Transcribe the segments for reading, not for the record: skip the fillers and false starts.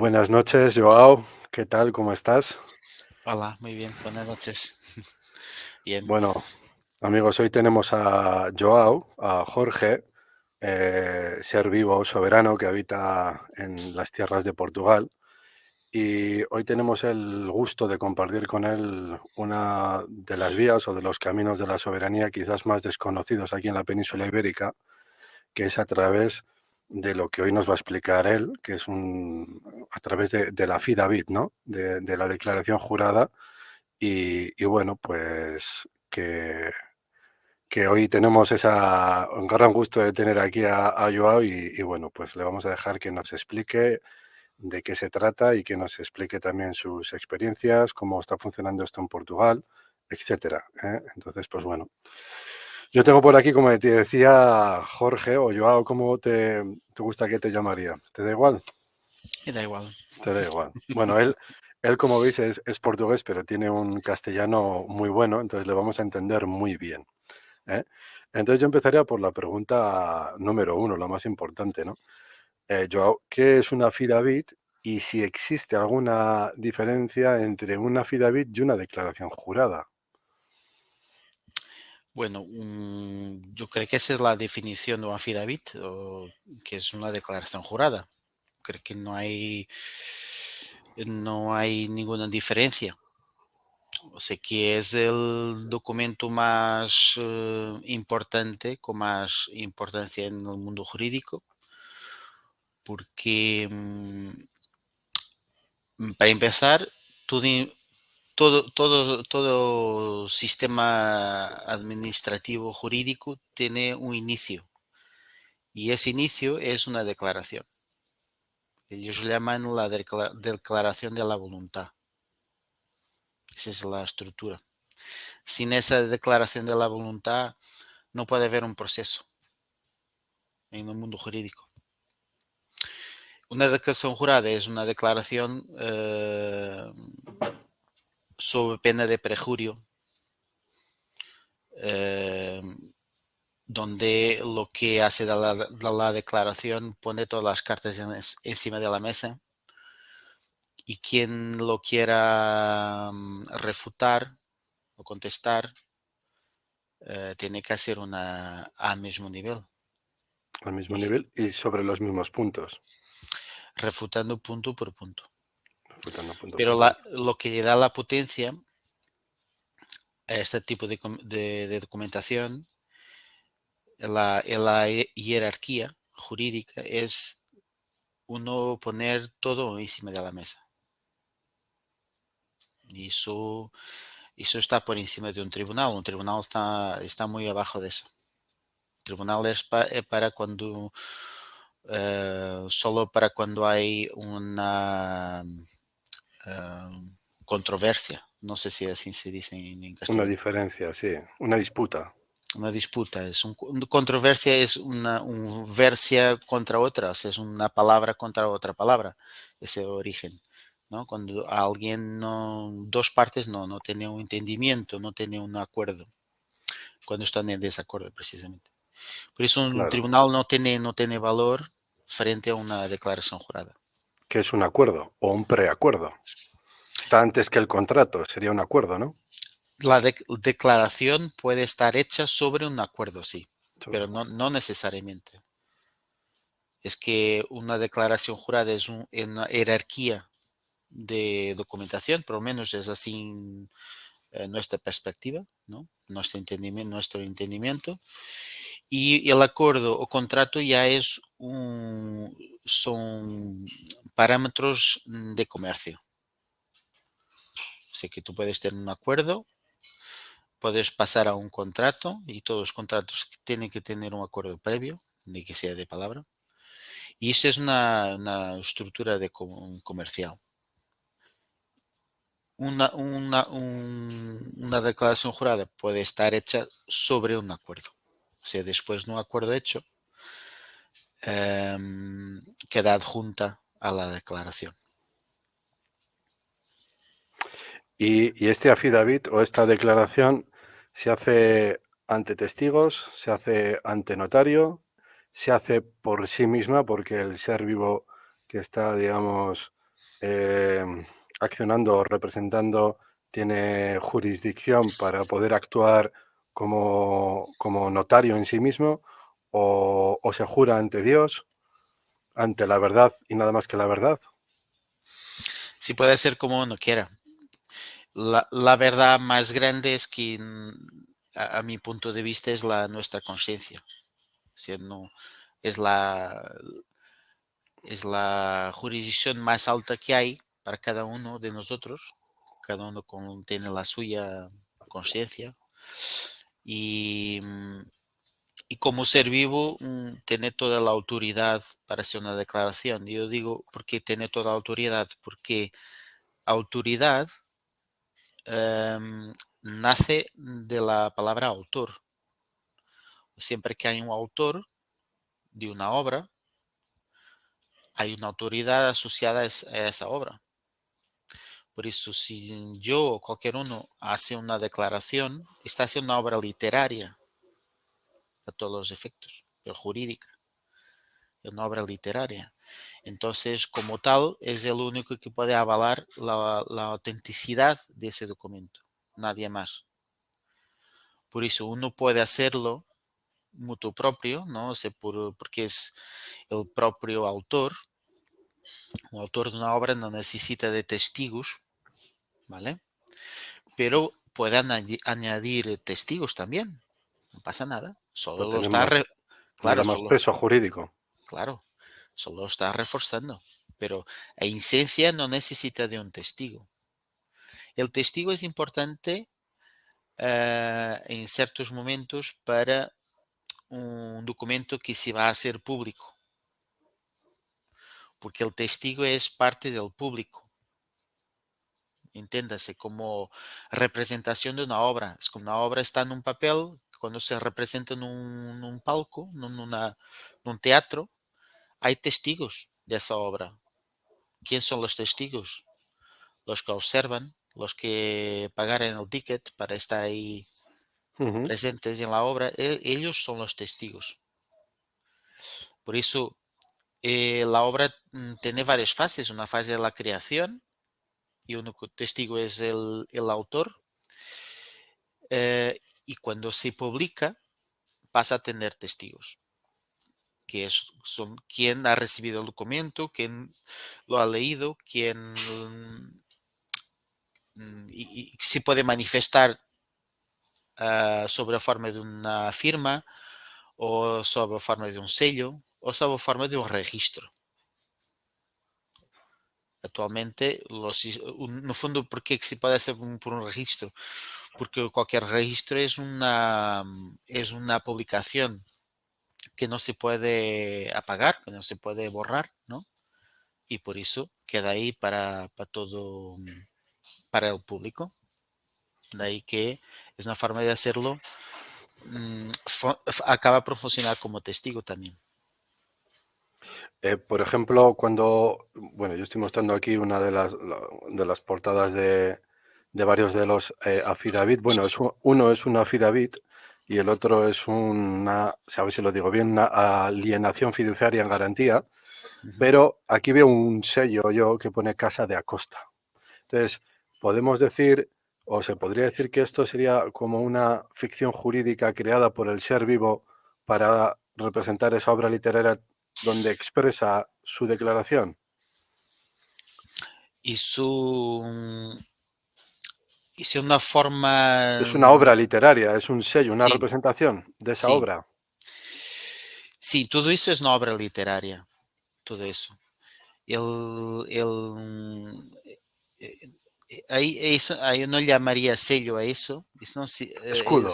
Buenas noches, Joao. ¿Qué tal? ¿Cómo estás? Hola, muy bien, buenas noches. Bien, Bueno, amigos, hoy tenemos a Joao, a Jorge, ser vivo soberano que habita en las tierras de Portugal. Y hoy tenemos el gusto de compartir con él una de las vías o de los caminos de la soberanía quizás más desconocidos aquí en la península ibérica, que es a través de lo que hoy nos va a explicar él, que es a través de la Fidavit, ¿no? De la declaración jurada. Y bueno, pues que hoy tenemos un gran gusto de tener aquí a Joao y bueno, pues le vamos a dejar que nos explique de qué se trata y que nos explique también sus experiencias, cómo está funcionando esto en Portugal, etcétera, ¿eh? Entonces, pues bueno. Yo tengo por aquí, como te decía, Jorge o Joao, ¿cómo te gusta que te llamaría? ¿Te da igual? me da igual. Te da igual. Bueno, él como veis, es portugués, pero tiene un castellano muy bueno, entonces le vamos a entender muy bien, ¿eh? Entonces yo empezaría por la pregunta número uno, la más importante, ¿no? Joao, ¿qué es una affidavit y si existe alguna diferencia entre una affidavit y una declaración jurada? Bueno, yo creo que esa es la definición de un affidavit, que es una declaración jurada. Creo que no hay ninguna diferencia. O sea que es el documento más importante, con más importancia en el mundo jurídico, porque para empezar, todo, todo sistema administrativo jurídico tiene un inicio y ese inicio es una declaración. Ellos llaman la declaración de la voluntad. Esa es la estructura. Sin esa declaración de la voluntad no puede haber un proceso en el mundo jurídico. Una declaración jurada es una declaración sobre pena de perjurio, eh, donde lo que hace de la declaración pone todas las cartas encima de la mesa y quien lo quiera refutar o contestar tiene que hacer una al mismo nivel, Al mismo y nivel y sobre los mismos puntos, refutando punto por punto. refutando punto Pero por punto. lo que le da la potencia a este tipo de documentación, la jerarquía jurídica, es uno poner todo encima de la mesa. Y eso está por encima de un tribunal. Un tribunal está muy abajo de eso. El tribunal es para cuando, solo para cuando hay una controversia. No sé si así se dice en Una castellano. diferencia, sí, una disputa. Una disputa. Controversia es una versia contra otra. O sea, es una palabra contra otra palabra. Ese origen. ¿No? Cuando alguien dos partes no tienen un entendimiento, no tienen un acuerdo, cuando están en desacuerdo precisamente. Por eso un Claro, tribunal no tiene valor frente a una declaración jurada. que es un acuerdo o un preacuerdo. Está antes que el contrato, sería un acuerdo, ¿no? La declaración puede estar hecha sobre un acuerdo, sí, Sobre un pero no, acuerdo. no necesariamente. Es que una declaración jurada es una jerarquía de documentación, por lo menos es así en nuestra perspectiva, ¿no? Nuestro entendimiento. Y el acuerdo o contrato ya son parámetros de comercio. O sea que tú puedes tener un acuerdo, puedes pasar a un contrato y todos los contratos tienen que tener un acuerdo previo, ni que sea de palabra. Y eso es una estructura comercial. Una declaración jurada puede estar hecha sobre un acuerdo. O sea, después de un acuerdo hecho, queda adjunta a la declaración. Y este affidavit o esta declaración se hace ante testigos, se hace ante notario, se hace por sí misma, porque el ser vivo que está, digamos, accionando o representando tiene jurisdicción para poder actuar como notario en sí mismo o se jura ante Dios, ante la verdad y nada más que la verdad. Sí puede ser como uno quiera. La verdad más grande es que, a mi punto de vista, es nuestra conciencia. Siendo, es es la jurisdicción más alta que hay para cada uno de nosotros. Cada uno tiene la suya conciencia. Y, y como ser vivo, tiene toda la autoridad para hacer una declaración. Yo digo, ¿por qué tiene toda la autoridad? Porque autoridad nace de la palabra autor. Siempre que hay un autor de una obra, hay una autoridad asociada a esa obra. Por eso, si yo o cualquier uno hace una declaración, está haciendo una obra literaria a todos los efectos, pero jurídica, es una obra literaria. Entonces, como tal, es el único que puede avalar la autenticidad de ese documento, nadie más. Por eso uno puede hacerlo mutuo propio, ¿no? O sea, porque es el propio autor. Un autor de una obra no necesita de testigos, ¿vale? Pero puede añadir testigos también, no pasa nada. Pues Solo lo tiene está, más, le claro, da más peso jurídico. claro, solo está reforzando. Pero en esencia no necesita de un testigo. El testigo es importante en ciertos momentos para un documento que se va a hacer público, porque el testigo es parte del público. Entiéndase, como representación de una obra. Es como una obra está en un papel, cuando se representa en un palco, en un teatro, hay testigos de esa obra. ¿Quién son los testigos? Los que observan, los que pagaron el ticket para estar ahí Ujú. presentes en la obra, ellos son los testigos. Por eso la obra tiene varias fases. Una fase de la creación y un testigo es el autor. Y cuando se publica, pasa a tener testigos, que son quien ha recibido el documento, quien lo ha leído, quien y se puede manifestar sobre la forma de una firma o sobre la forma de un sello o sobre la forma de un registro. Actualmente, no fondo, ¿por qué se puede hacer por un registro? Porque cualquier registro es una publicación que no se puede apagar, que no se puede borrar, ¿no? Y por eso queda ahí para todo, para el público. De ahí que es una forma de hacerlo, acaba por funcionar como testigo también. Por ejemplo, bueno, yo estoy mostrando aquí una de las portadas de varios de los affidavit. Bueno, uno es un affidavit y el otro es a ver si lo digo bien, una alienación fiduciaria en garantía, Ujú. pero aquí veo un sello yo que pone Casa de Acosta. Entonces, podemos decir, o se podría decir que esto sería como una ficción jurídica creada por el ser vivo para representar esa obra literaria donde expresa su declaración. Y su, y si una forma, Es una obra literaria, es un sello, una sí, representación de esa sí, obra. sí, todo eso es una obra literaria, todo eso. Eh, ahí no llamaría sello a eso, no, sí, Escudo,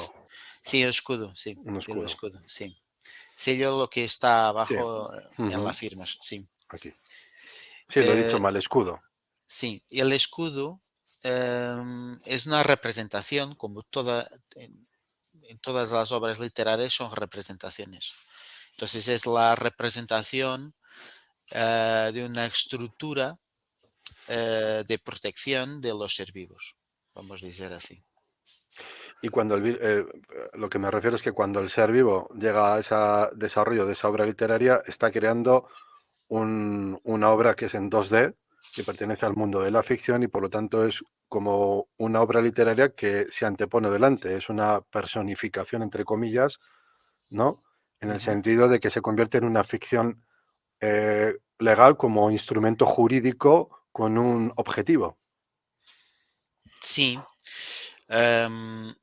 sí, el escudo, sí, un el escudo. escudo, sí. Sello lo que está Sí, abajo en la ujú, firma, sí. aquí. Sí, lo he dicho Eh, mal, escudo. sí, el escudo es una representación, como en todas las obras literarias son representaciones. Entonces es la representación de una estructura de protección de los ser vivos, vamos a decir así. Y lo que me refiero es que cuando el ser vivo llega a ese desarrollo de esa obra literaria, está creando una obra que es en 2D y pertenece al mundo de la ficción y por lo tanto es como una obra literaria que se antepone delante, es una personificación, entre comillas, ¿no? En el Ujú. sentido de que se convierte en una ficción legal como instrumento jurídico con un objetivo. Sí, em,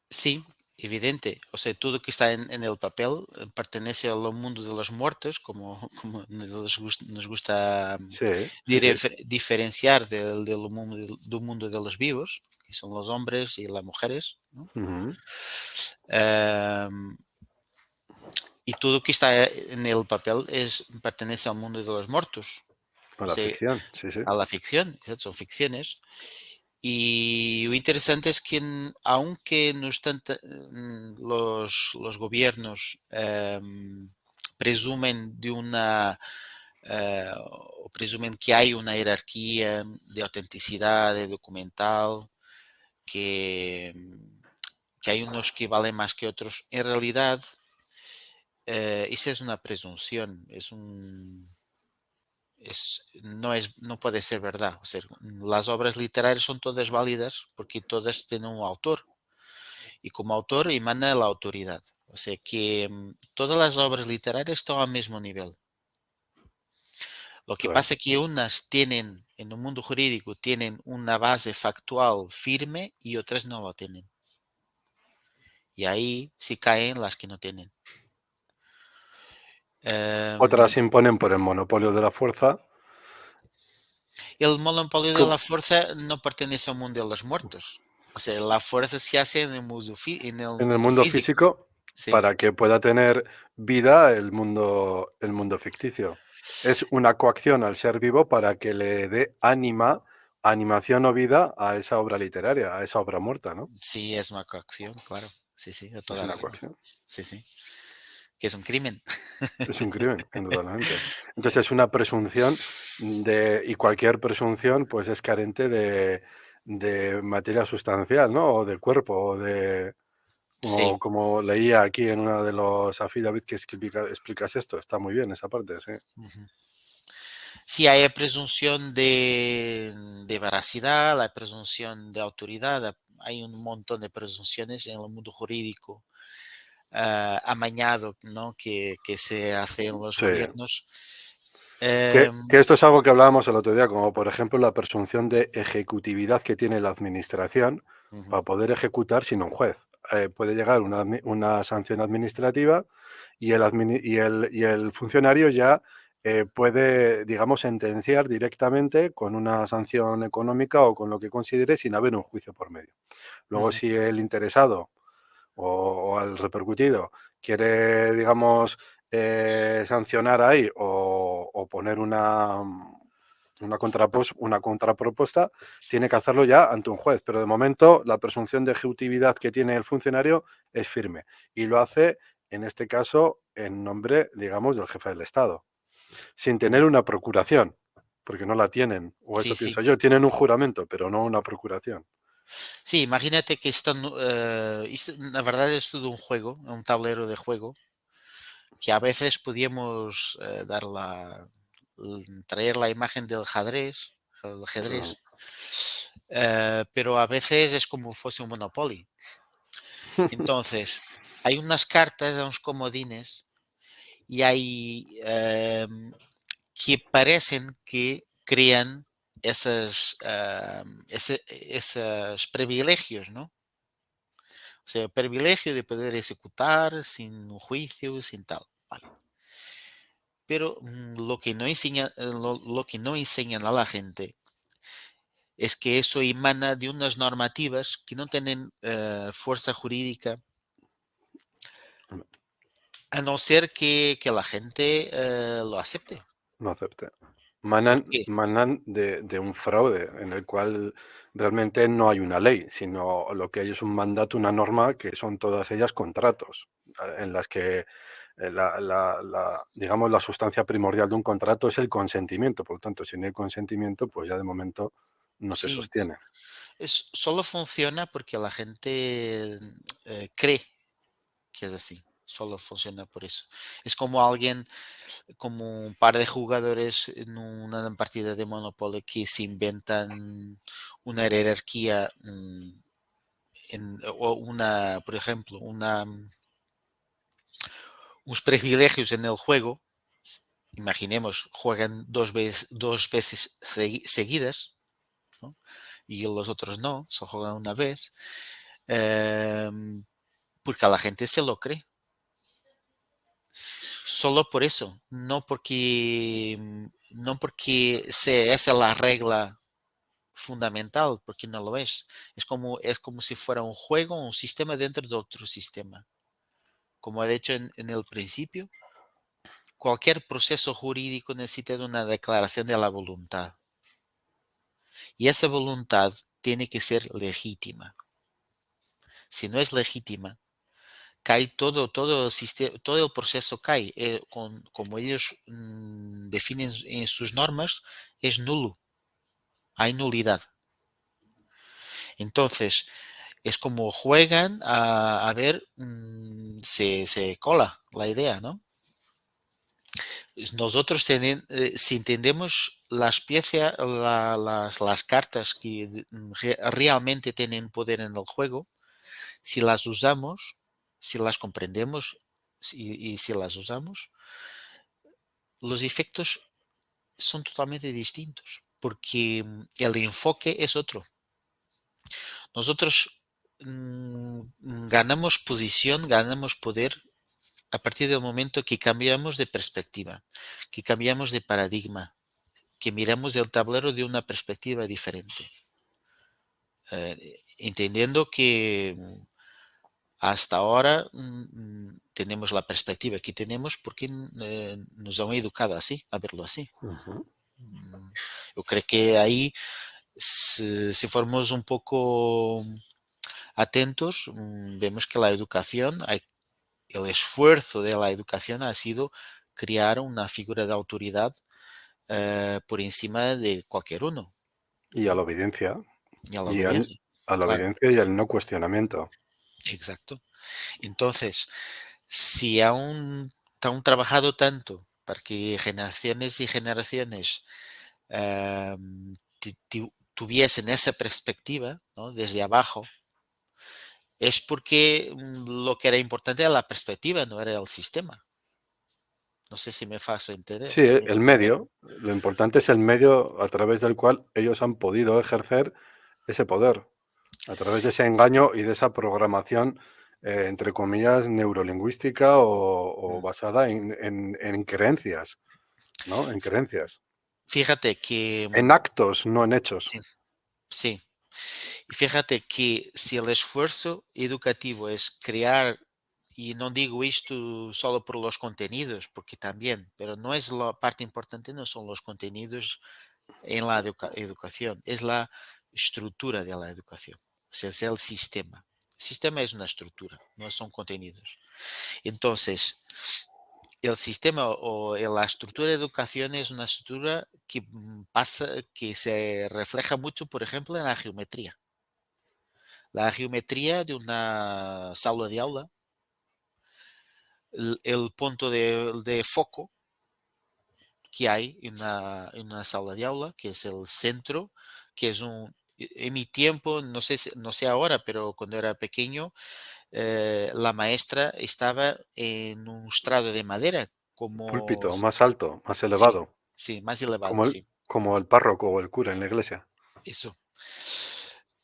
sí, evidente. O sea, todo que está en el papel pertenece al mundo de los muertos, como, como nos gusta Sí, sí, sí. diferenciar del mundo de los vivos, que son los hombres y las mujeres, ¿no? Ujú. Em, y todo que está en el papel pertenece al mundo de los muertos, A o la sea, ficción, sí, sí. a la ficción, exacto, son ficciones. Y lo interesante es que aunque no están los gobiernos presumen de una o presumen que hay una jerarquía de autenticidad, de documental, que, que hay unos que valen más que otros. En realidad, esa es una presunción, no puede ser verdad. O sea, las obras literarias son todas válidas porque todas tienen un autor y como autor emana la autoridad. O sea que todas las obras literarias están al mismo nivel. Lo que Claro. pasa es que unas tienen, en el mundo jurídico, tienen una base factual firme y otras no lo tienen. Y ahí sí caen las que no tienen. Em, Otras se imponen por el monopolio de la fuerza. el monopolio de la Co- fuerza no pertenece al mundo de los muertos. O sea, la fuerza se hace en el en el en el mundo mundo físico. físico Sí, para que pueda tener vida el mundo ficticio. Es una coacción al ser vivo para que le dé animación o vida a esa obra literaria, a esa obra muerta, ¿no? sí, es una coacción, claro. Sí, sí, de Es toda una razón. coacción, Sí, sí. Que es un crimen. es un crimen, indudablemente. Entonces es una presunción y cualquier presunción pues es carente de materia sustancial, ¿no? O de cuerpo, o de, Sí, como leía aquí en uno de los affidavit que explicas esto, está muy bien esa parte, sí. ujú. Sí, hay presunción de veracidad, hay presunción de autoridad, hay un montón de presunciones en el mundo jurídico amañado, ¿no? Que se hace en los Sí. gobiernos. Que esto es algo que hablábamos el otro día, como por ejemplo la presunción de ejecutividad que tiene la administración Ujú, para poder ejecutar sin un juez. Puede llegar una sanción administrativa y el funcionario ya puede, digamos, sentenciar directamente con una sanción económica o con lo que considere sin haber un juicio por medio. Luego, ujú. si el interesado o al repercutido quiere, digamos, sancionar ahí o poner una contrapropuesta, tiene que hacerlo ya ante un juez. Pero de momento la presunción de ejecutividad que tiene el funcionario es firme y lo hace, en este caso, en nombre, digamos, del jefe del Estado, sin Mm. tener una procuración, porque no la tienen, o Sí, eso sí. pienso yo, tienen un juramento, pero no una procuración. Sí, imagínate que la verdad es todo un juego, un tablero de juego, que a veces podíamos traer la imagen del ajedrez, el Claro. ajedrez, pero a veces es como fuese un Monopoly. Entonces, hay unas cartas, unos comodines, y hay que parecen que crean esos privilegios, ¿no? O sea, el privilegio de poder ejecutar sin un juicio, sin tal. Vale. Pero lo que no enseñan a la gente es que eso emana de unas normativas que no tienen fuerza jurídica, a no ser que la gente lo acepte. No acepté. ¿Por Manan, qué? manan de un fraude en el cual realmente no hay una ley, sino lo que hay es un mandato, una norma, que son todas ellas contratos, en las que digamos, la sustancia primordial de un contrato es el consentimiento. Por lo tanto, sin el consentimiento, pues ya de momento no se Sí, sostiene. solo funciona porque la gente cree que es así. Solo funciona por eso. Es como alguien, como un par de jugadores en una partida de Monopoly que se inventan una jerarquía o una, por ejemplo, unos privilegios en el juego. Imaginemos, juegan dos veces seguidas, ¿no? Y los otros no, solo juegan una vez, porque a la gente se lo cree. Solo por eso, no porque esa es la regla fundamental, porque no lo es. Es como si fuera un juego, un sistema dentro de otro sistema. Como he dicho en el principio, cualquier proceso jurídico necesita de una declaración de la voluntad. Y esa voluntad tiene que ser legítima. Si no es legítima, cae todo el sistema, todo el proceso cae. Como ellos definen en sus normas, es nulo. Hay nulidad. Entonces, es como juegan a ver, se cola la idea, ¿no? Nosotros, si entendemos las piezas, las cartas que realmente tienen poder en el juego, si las usamos, si las comprendemos y si las usamos, los efectos son totalmente distintos, porque el enfoque es otro. Nosotros ganamos posición, ganamos poder a partir del momento que cambiamos de perspectiva, que cambiamos de paradigma, que miramos el tablero de una perspectiva diferente, entendiendo que hasta ahora tenemos la perspectiva que tenemos porque nos han educado así, a verlo así. Ujú. Yo creo que ahí, si formos un poco atentos, vemos que la educación, el esfuerzo de la educación ha sido crear una figura de autoridad por encima de cualquier uno, Y a la obediencia, y a la y obediencia. a la Claro, obediencia y al no cuestionamiento. exacto. Entonces, si aún trabajado tanto para que generaciones y generaciones tuviesen esa perspectiva, ¿no? Desde abajo, es porque lo que era importante era la perspectiva, no era el sistema. No sé si me faço entender. Sí, Si me el faço ver. medio. Lo importante es el medio a través del cual ellos han podido ejercer ese poder, a través de ese engaño y de esa programación, entre comillas, neurolingüística o Mm. basada en creencias, ¿no? En creencias. Fíjate que En actos, no en hechos. sí, sí. Y fíjate que si el esfuerzo educativo es crear, y no digo esto solo por los contenidos, porque también, pero no es la parte importante, no son los contenidos en la educación, es la estructura de la educación, o sea, es el sistema. El sistema es una estructura, no son contenidos. Entonces, el sistema o la estructura de educación es una estructura que que se refleja mucho, por ejemplo, en la geometría. La geometría de una sala de aula, el punto de foco que hay en una sala de aula, que es el centro, que es en mi tiempo, no sé, no sé ahora, pero cuando era pequeño, la maestra estaba en un estrado de madera, como, Púlpito más alto, más sí, elevado, sí, más elevado, como el, sí, como el párroco o el cura en la iglesia. eso.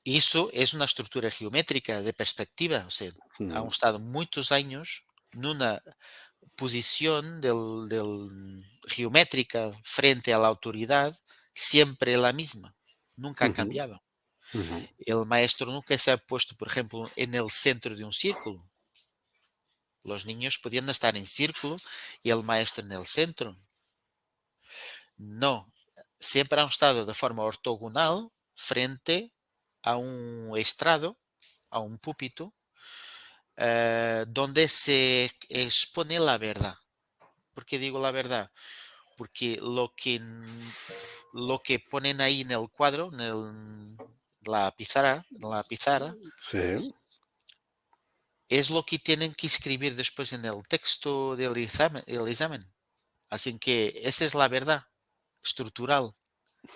Eso es una estructura geométrica de perspectiva, o sea, han Mm, estado muchos años en una posición geométrica frente a la autoridad siempre la misma, nunca ha ujú, cambiado. ujú, El maestro nunca se ha puesto, por ejemplo, en el centro de un círculo. Los niños podían estar en círculo y el maestro en el centro. No, siempre han estado de forma ortogonal frente a un estrado, a un púlpito, donde se expone la verdad. ¿Por qué digo la verdad? Porque lo que ponen ahí en el cuadro, la pizarra, sí, es lo que tienen que escribir después en el texto del examen. Así que esa es la verdad estructural.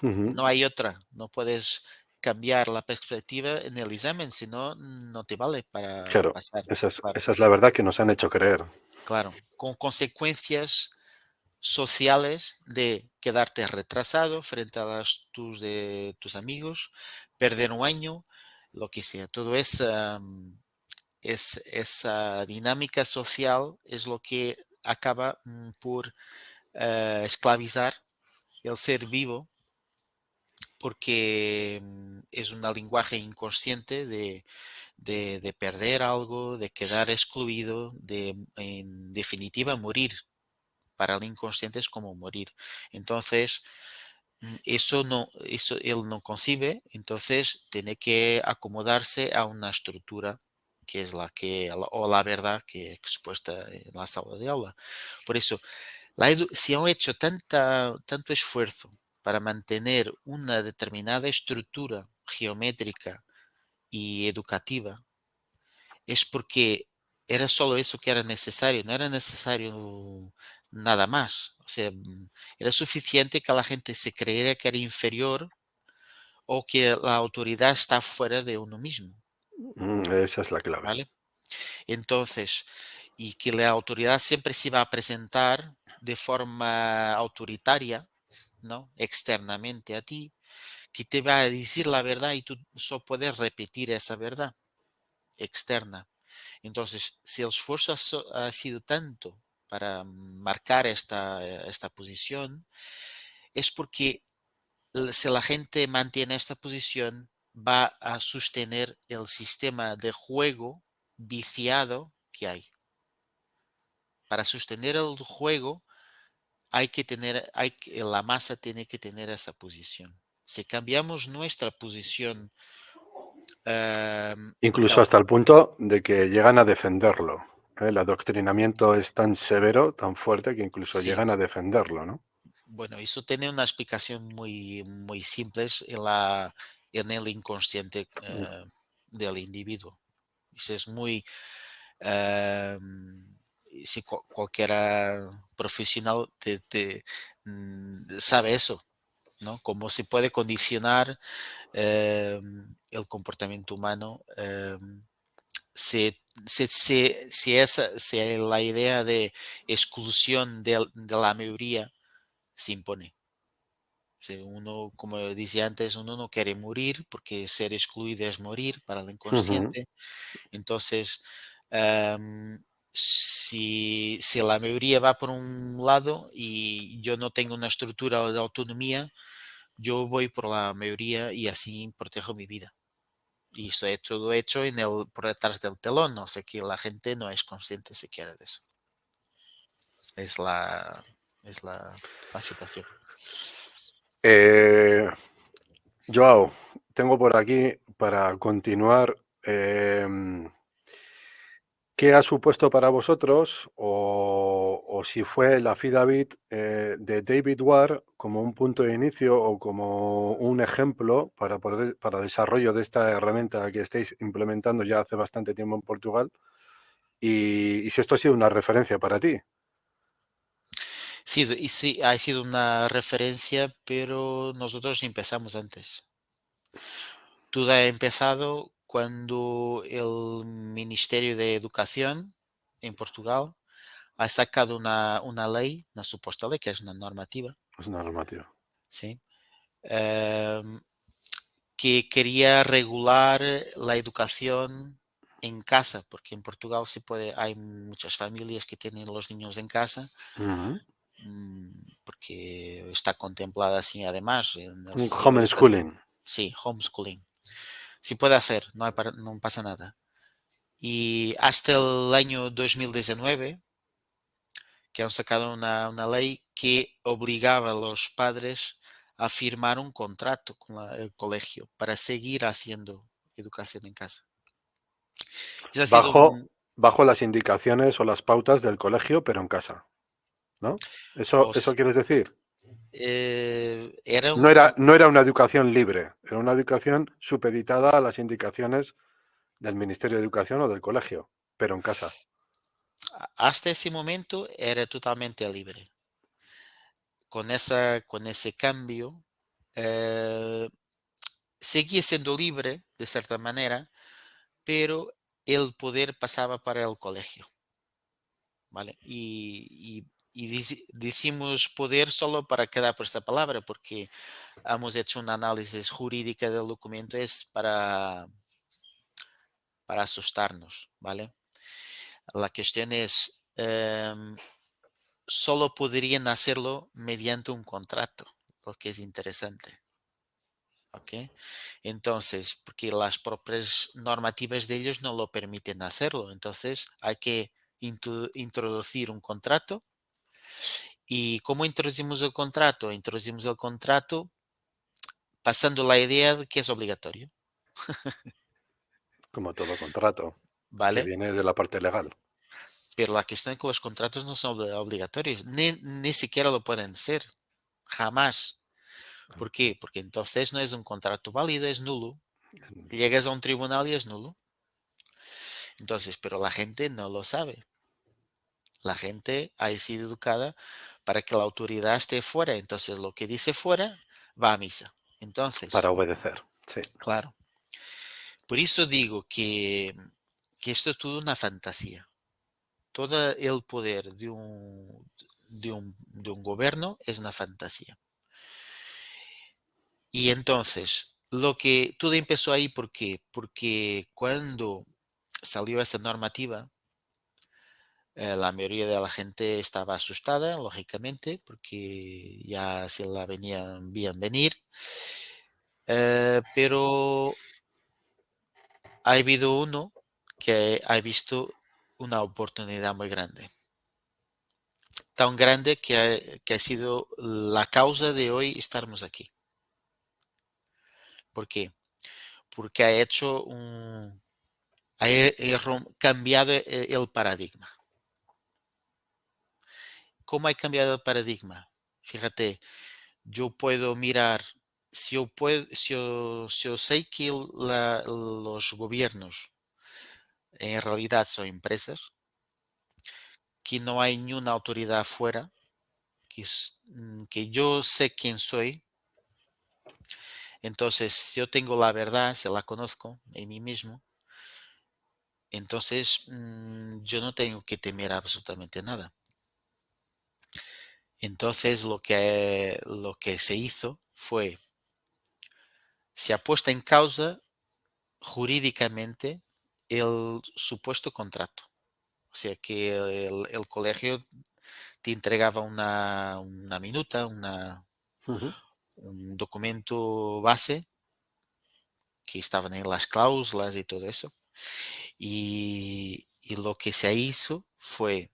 Ujú. No hay otra. No puedes cambiar la perspectiva en el examen, si no, no te vale para Claro, pasar. Claro, esa es la verdad que nos han hecho creer. claro. Con consecuencias sociales de quedarte retrasado frente a de tus amigos, perder un año, lo que sea. Todo esa dinámica social es lo que acaba por esclavizar el ser vivo, porque es un lenguaje inconsciente de perder algo, de quedar excluido, de en definitiva morir. Para el inconsciente es como morir. Entonces, eso él no concibe, entonces tiene que acomodarse a una estructura que es o la verdad que es expuesta en la sala de aula. Por eso, si han hecho tanto esfuerzo para mantener una determinada estructura geométrica y educativa, es porque era solo eso que era necesario, no era necesario nada más. O sea, era suficiente que la gente se creyera que era inferior o que la autoridad está fuera de uno mismo, Esa es la clave. ¿vale? Entonces, y que la autoridad siempre se iba a presentar de forma autoritaria, ¿no? Externamente a ti, que te va a decir la verdad y tú solo puedes repetir esa verdad externa. Entonces, si el esfuerzo ha sido tanto para marcar esta posición, es porque si la gente mantiene esta posición, va a sostener el sistema de juego viciado que hay. Para sostener el juego, la masa tiene que tener esa posición. Si cambiamos nuestra posición, de Incluso hasta el punto de que llegan a defenderlo. El adoctrinamiento es tan severo, tan fuerte, que incluso sí, llegan a defenderlo, ¿no? bueno, eso tiene una explicación muy simple en el inconsciente Mm. del individuo. Eso es muy, eh, si cualquiera profesional sabe eso, ¿no? Cómo se puede condicionar eh, el comportamiento humano si la idea de exclusión de la mayoría se impone. Si uno, como decía antes, uno no quiere morir porque ser excluido es morir para el Ujú. inconsciente. Entonces, em, si la mayoría va por un lado y yo no tengo una estructura de autonomía, yo voy por la mayoría y así protejo mi vida. Y eso es todo hecho por detrás del telón, o sea que la gente no es consciente siquiera de eso. Es la, es la situación. Eh, Joao, tengo por aquí para continuar. ¿Qué ha supuesto para vosotros o si fue la FIDAVIT de David Ward como un punto de inicio o como un ejemplo para desarrollo de esta herramienta que estáis implementando ya hace bastante tiempo en Portugal? Y si esto ha sido una referencia para ti. Sí, y sí, ha sido una referencia, pero nosotros empezamos antes. Todo ha empezado cuando el Ministerio de Educación en Portugal ha sacado una ley, una supuesta ley, que es una normativa, Es una normativa. ¿sí? Em, que quería regular la educación en casa, porque en Portugal hay muchas familias que tienen los niños en casa, Ujú. porque está contemplada así además en el Un sistema educativo. homeschooling. Sí, homeschooling. Se puede hacer, no pasa nada. Y hasta el año 2019, que han sacado una ley que obligaba a los padres a firmar un contrato con el colegio para seguir haciendo educación en casa. Ese ha sido Bajo, bajo las indicaciones o las pautas del colegio, pero en casa, ¿no? ¿Eso os- quieres decir? era No era una educación libre, era una educación supeditada a las indicaciones del Ministerio de Educación o del colegio. pero en casa. Hasta ese momento era totalmente libre. Con ese cambio, eh, seguía siendo libre de cierta manera, pero el poder pasaba para el colegio, ¿vale? Dijimos poder solo para quedar por esta palabra, porque hemos hecho una análisis jurídica del documento, es para asustarnos, ¿vale? La cuestión es, solo podrían hacerlo mediante un contrato, lo que es interesante. ¿Ok? Entonces, porque las propias normativas de ellos no lo permiten hacerlo. Entonces, hay que introducir un contrato. ¿Y cómo introducimos el contrato? Introducimos el contrato pasando la idea de que es obligatorio, Como todo contrato, que ¿vale? viene de la parte legal. Pero la cuestión es que los contratos no son obligatorios, ni siquiera lo pueden ser, jamás. ¿Por qué? Porque entonces no es un contrato válido, es nulo. Llegas a un tribunal y es nulo. Entonces, pero la gente no lo sabe. La gente ha sido educada para que la autoridad esté fuera. Entonces, lo que dice fuera va a misa. Para Entonces, obedecer, sí. claro. Por eso digo que esto es toda una fantasía. Todo el poder de un gobierno es una fantasía. Y entonces, lo que todo empezó ahí, ¿por qué? Porque cuando salió esa normativa, la mayoría de la gente estaba asustada, lógicamente, porque ya se la veían venir. Pero ha habido uno que ha visto una oportunidad muy grande. Tan grande que ha sido la causa de hoy estarmos aquí. ¿Por qué? Porque ha hecho cambiado el paradigma. ¿Cómo ha cambiado el paradigma? Fíjate, yo puedo mirar, si yo sé que los gobiernos en realidad son empresas, que no hay ni una autoridad afuera, que yo sé quién soy, entonces si yo tengo la verdad, si la conozco en mí mismo, entonces yo no tengo que temer absolutamente nada. Entonces lo que se hizo fue, se ha puesto en causa jurídicamente el supuesto contrato. O sea que el colegio te entregaba una minuta, Ujú. un documento base que estaban en las cláusulas y todo eso. Y lo que se hizo fue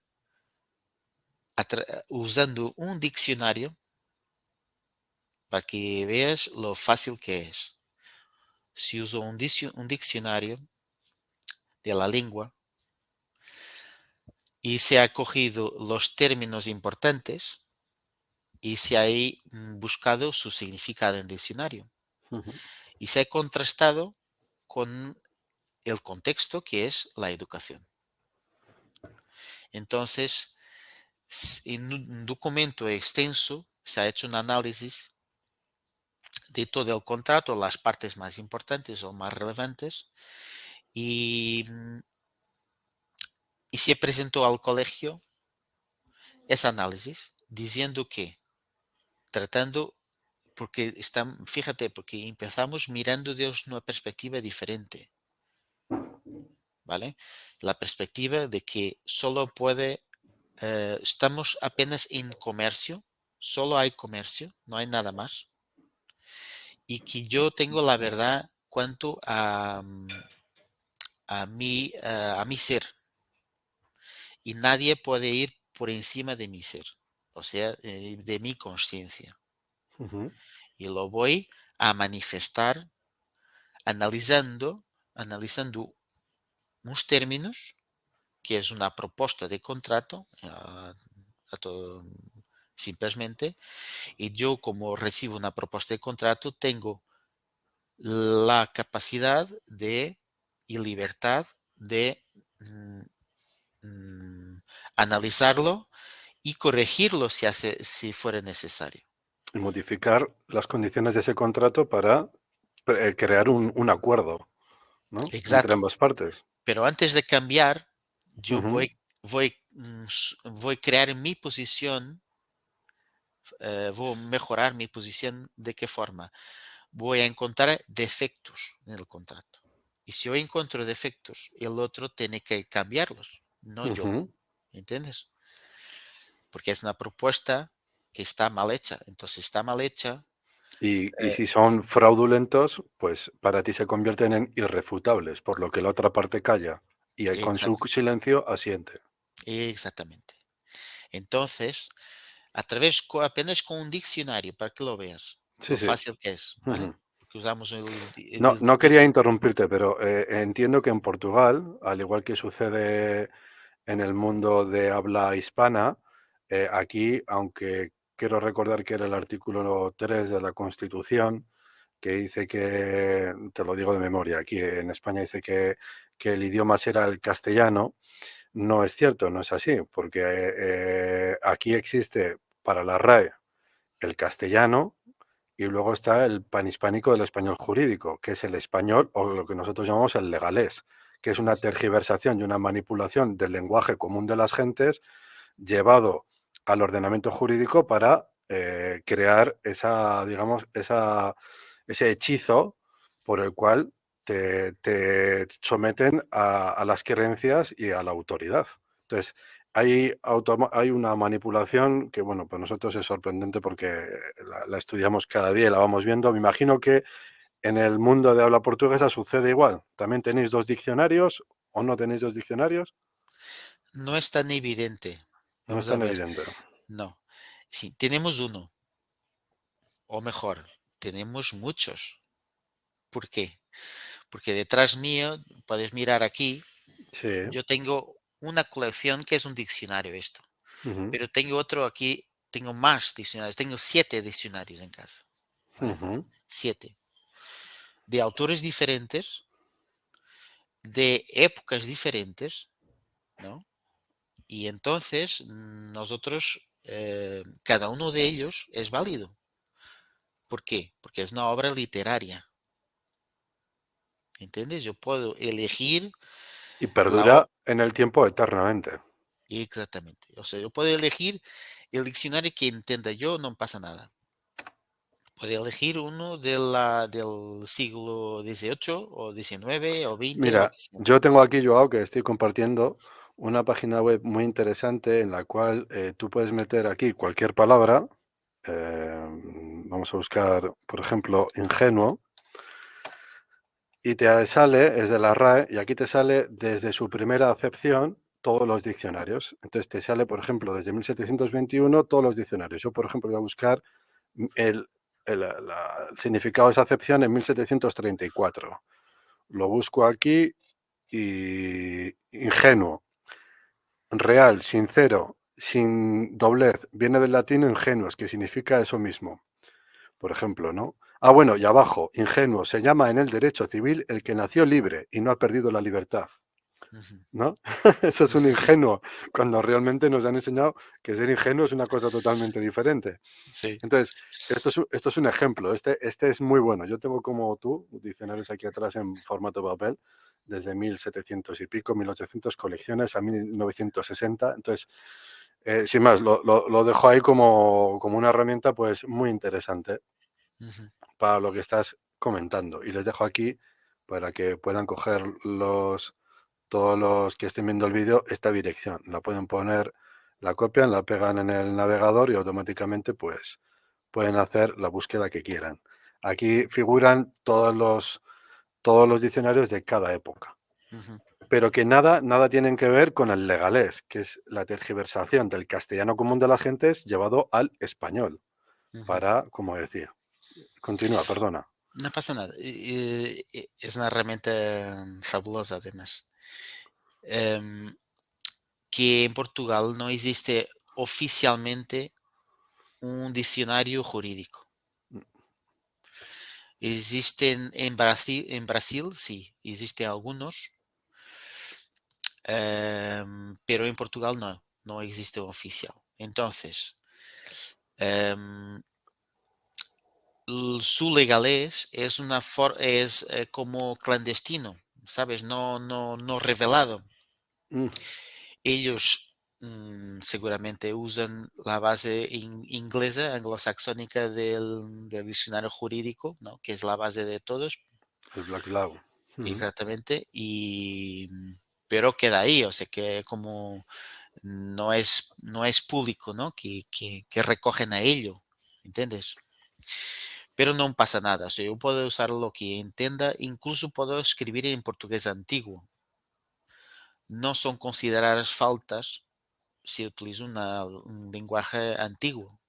usando un diccionario para que veas lo fácil que es. Se usó un diccionario de la lengua y se ha cogido los términos importantes y se ha buscado su significado en diccionario. Ujú. Y se ha contrastado con el contexto que es la educación. Entonces, en un documento extenso se ha hecho un análisis de todo el contrato, las partes más importantes o más relevantes, y, y se presentó al colegio ese análisis diciendo que, tratando, porque fíjate, porque empezamos mirando desde una perspectiva diferente, ¿vale? La perspectiva de que estamos apenas en comercio, solo hay comercio, no hay nada más, y que yo tengo la verdad cuanto a mi ser, y nadie puede ir por encima de mi ser, o sea, de mi conciencia. Ujú. Y lo voy a manifestar analizando, analizando unos términos, que es una propuesta de contrato, simplemente, y yo como recibo una propuesta de contrato, tengo la capacidad y libertad de mm, analizarlo y corregirlo si fuera necesario. Y modificar las condiciones de ese contrato para crear un acuerdo, ¿no? Entre Exacto. ambas partes. Pero antes de cambiar, yo Ujú, voy a crear mi posición, voy a mejorar mi posición. ¿De qué forma? Voy a encontrar defectos en el contrato. Y si yo encuentro defectos, el otro tiene que cambiarlos, no yo. ujú. ¿Entiendes? Porque es una propuesta que está mal hecha. Entonces está mal hecha. Y eh, si son fraudulentos, pues para ti se convierten en irrefutables, por lo que la otra parte calla y con su exact- silencio asiente. exactamente. Entonces, apenas con un diccionario, para que lo veas, Sí, lo sí. fácil que es, ¿vale? Ujú. Porque usamos el, di- el No, di- no quería diccionario. interrumpirte, pero entiendo que en Portugal, al igual que sucede en el mundo de habla hispana, aquí, aunque quiero recordar que era el artículo 3 de la Constitución, que dice que, te lo digo de memoria, aquí en España dice que el idioma será el castellano, no es cierto, no es así, porque aquí existe para la RAE el castellano y luego está el panhispánico del español jurídico, que es el español o lo que nosotros llamamos el legalés, que es una tergiversación y una manipulación del lenguaje común de las gentes llevado al ordenamiento jurídico para crear esa, digamos, ese hechizo por el cual te someten a las creencias y a la autoridad. Entonces, hay una manipulación que, bueno, para nosotros es sorprendente porque la estudiamos cada día y la vamos viendo. Me imagino que en el mundo de habla portuguesa sucede igual. ¿También tenéis dos diccionarios o no tenéis dos diccionarios? No es tan evidente. No es Vamos a tan ver. evidente. No. Sí, tenemos uno, o mejor, tenemos muchos. ¿Por qué? Porque detrás mío, puedes mirar aquí, Sí. yo tengo una colección que es un diccionario esto, Ujú, pero tengo otro aquí, tengo más diccionarios, tengo 7 diccionarios en casa, ¿vale? ujú. 7. De autores diferentes, de épocas diferentes, ¿no? Y entonces nosotros, cada uno de ellos es válido. ¿Por qué? Porque es una obra literaria, ¿entiendes? Yo puedo elegir Y la obra. perdura en el tiempo eternamente. Exactamente. O sea, yo puedo elegir el diccionario que entienda yo, no pasa nada. Puedo elegir uno del siglo XVIII o XIX o XX, lo Mira, que sea. yo tengo aquí, Joao, que estoy compartiendo una página web muy interesante en la cual tú puedes meter aquí cualquier palabra. Vamos a buscar, por ejemplo, ingenuo, y te sale, es de la RAE, y aquí te sale desde su primera acepción todos los diccionarios. Entonces te sale, por ejemplo, desde 1721 todos los diccionarios. Yo, por ejemplo, voy a buscar el, el significado de esa acepción en 1734. Lo busco aquí y ingenuo, real, sincero, sin doblez. Viene del latín ingenuos, que significa eso mismo, por ejemplo, ¿no? Ah, bueno, y abajo, ingenuo, se llama en el derecho civil el que nació libre y no ha perdido la libertad, Ujú. ¿no? Eso es un ingenuo, cuando realmente nos han enseñado que ser ingenuo es una cosa totalmente diferente. Sí. Entonces, esto es un ejemplo, este es muy bueno. Yo tengo como tú diccionarios aquí atrás en formato papel, desde 1700 y pico, 1800 colecciones a 1960. Entonces, sin más, lo dejo ahí como una herramienta pues muy interesante Ujú, para lo que estás comentando. Y les dejo aquí para que puedan coger todos los que estén viendo el vídeo esta dirección. La pueden poner, la copian, la pegan en el navegador y automáticamente pues pueden hacer la búsqueda que quieran. Aquí figuran todos los diccionarios de cada época, ujú, pero que nada tienen que ver con el legalés, que es la tergiversación del castellano común de las gentes llevado al español, ujú. para, como decía. Continúa, perdona. No pasa nada. Es una herramienta fabulosa, además. Em, que en Portugal no existe oficialmente un diccionario jurídico. Existen en Brasil, sí, existen algunos, pero en Portugal no existe un oficial. Entonces, em, su legalés es como clandestino, ¿sabes? No revelado. Mm, Ellos seguramente usan la base inglesa, anglosaxónica del diccionario jurídico, ¿no? Que es la base de todos, el Black Law. Ujú. exactamente, pero queda ahí, o sea que como no es público, ¿no? Que recogen a ello, ¿entiendes? Pero no pasa nada, o sea, yo puedo usar lo que entienda, incluso puedo escribir en portugués antiguo. No son consideradas faltas si utilizo un lenguaje antiguo.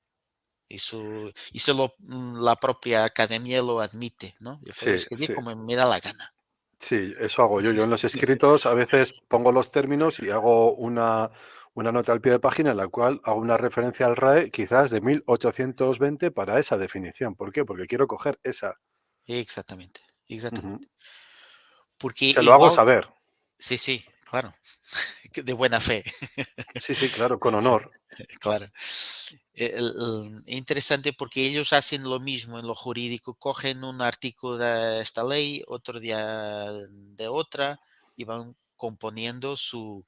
La propia academia lo admite, ¿no? Yo puedo Sí, escribir sí. como me da la gana. Sí, eso hago yo. Yo en los escritos a veces pongo los términos y hago una nota al pie de página en la cual hago una referencia al RAE quizás de 1820 para esa definición. ¿Por qué? Porque quiero coger esa. Exactamente, Ujú. exactamente. Porque Se lo hago igual, saber. sí, sí, claro, de buena fe, Sí, sí, claro, con honor. claro. Interesante porque ellos hacen lo mismo en lo jurídico, cogen un artículo de esta ley, otro día de otra, y van componiendo su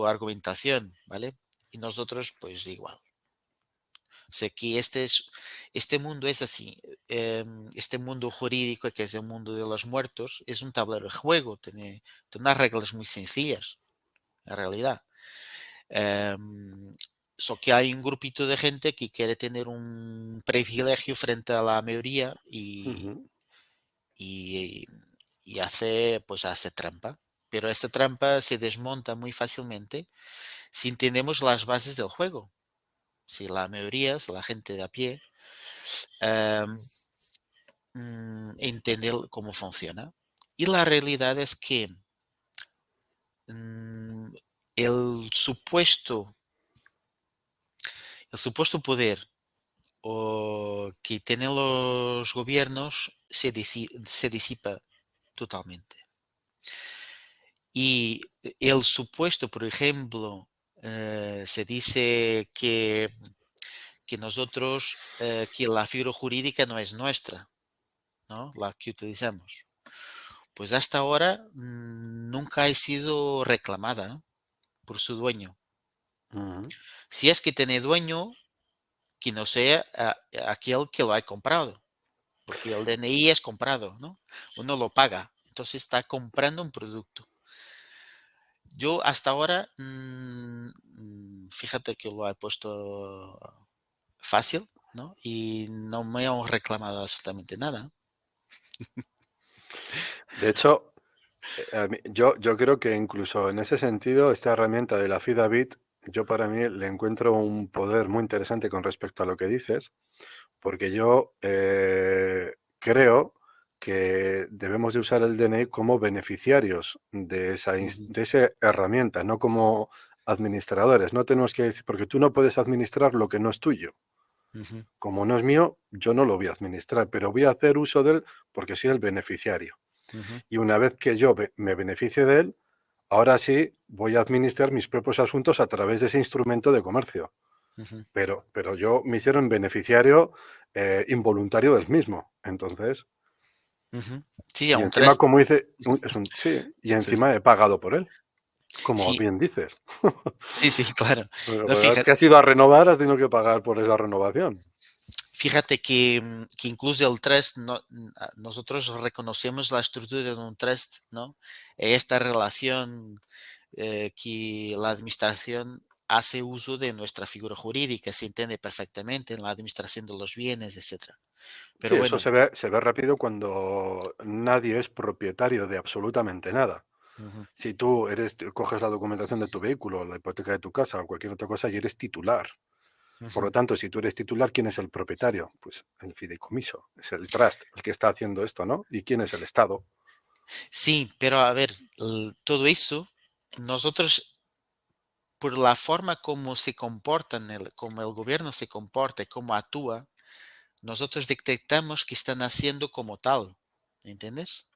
argumentación, ¿vale? Y nosotros, pues igual. O sea que este mundo es así. Este mundo jurídico, que es el mundo de los muertos, es un tablero de juego, tiene unas reglas muy sencillas, en realidad. Em, Solo que hay un grupito de gente que quiere tener un privilegio frente a la mayoría Ujú, y, pues hace trampa. Pero esa trampa se desmonta muy fácilmente si entendemos las bases del juego. Si la mayoría, si la gente de a pie, em, entiende cómo funciona. Y la realidad es que mm, el supuesto, el supuesto poder que tienen los gobiernos se disipa totalmente. Y el supuesto, por ejemplo, se dice que nosotros, que la figura jurídica no es nuestra, ¿no? La que utilizamos. Pues hasta ahora nunca ha sido reclamada por su dueño. ujú, Si es que tiene dueño, que no sea aquel que lo ha comprado, porque el DNI es comprado, ¿no? Uno lo paga, entonces está comprando un producto. Yo hasta ahora, fíjate que lo he puesto fácil, ¿no? Y no me han reclamado absolutamente nada. De hecho, yo creo que incluso en ese sentido, esta herramienta de la Fidavit, yo para mí le encuentro un poder muy interesante con respecto a lo que dices, porque yo creo que debemos de usar el DNI como beneficiarios de Ujú, de esa herramienta, no como administradores. No tenemos que decir, porque tú no puedes administrar lo que no es tuyo. ujú, Como no es mío, yo no lo voy a administrar, pero voy a hacer uso de él porque soy el beneficiario. ujú, Y una vez que yo me beneficie de él, ahora sí voy a administrar mis propios asuntos a través de ese instrumento de comercio. ujú, Pero yo me hicieron beneficiario involuntario del mismo. Entonces, ujú. Sí, a y un encima, trust. como dice, es un sí, y Sí, sí, encima he pagado por él, como sí, bien dices. sí, sí, claro. Pero No, verdad fíjate, que has ido a renovar, has tenido que pagar por esa renovación. fíjate que incluso el trust, nosotros reconocemos la estructura de un trust, ¿no? Esta relación que la administración hace uso de nuestra figura jurídica, se entiende perfectamente en la administración de los bienes, etcétera. Sí, Pero eso bueno, se ve rápido cuando nadie es propietario de absolutamente nada. ujú, Si tú coges la documentación de tu vehículo, la hipoteca de tu casa o cualquier otra cosa y eres titular. Por lo ujú. tanto, si tú eres titular, ¿quién es el propietario? Pues el fideicomiso, es el trust el que está haciendo esto, ¿no? ¿Y quién es el Estado? Sí, pero a ver, todo eso, nosotros, por la forma como se comportan, como el gobierno se comporta, y cómo actúa, nosotros detectamos que están haciendo como tal, ¿entiendes?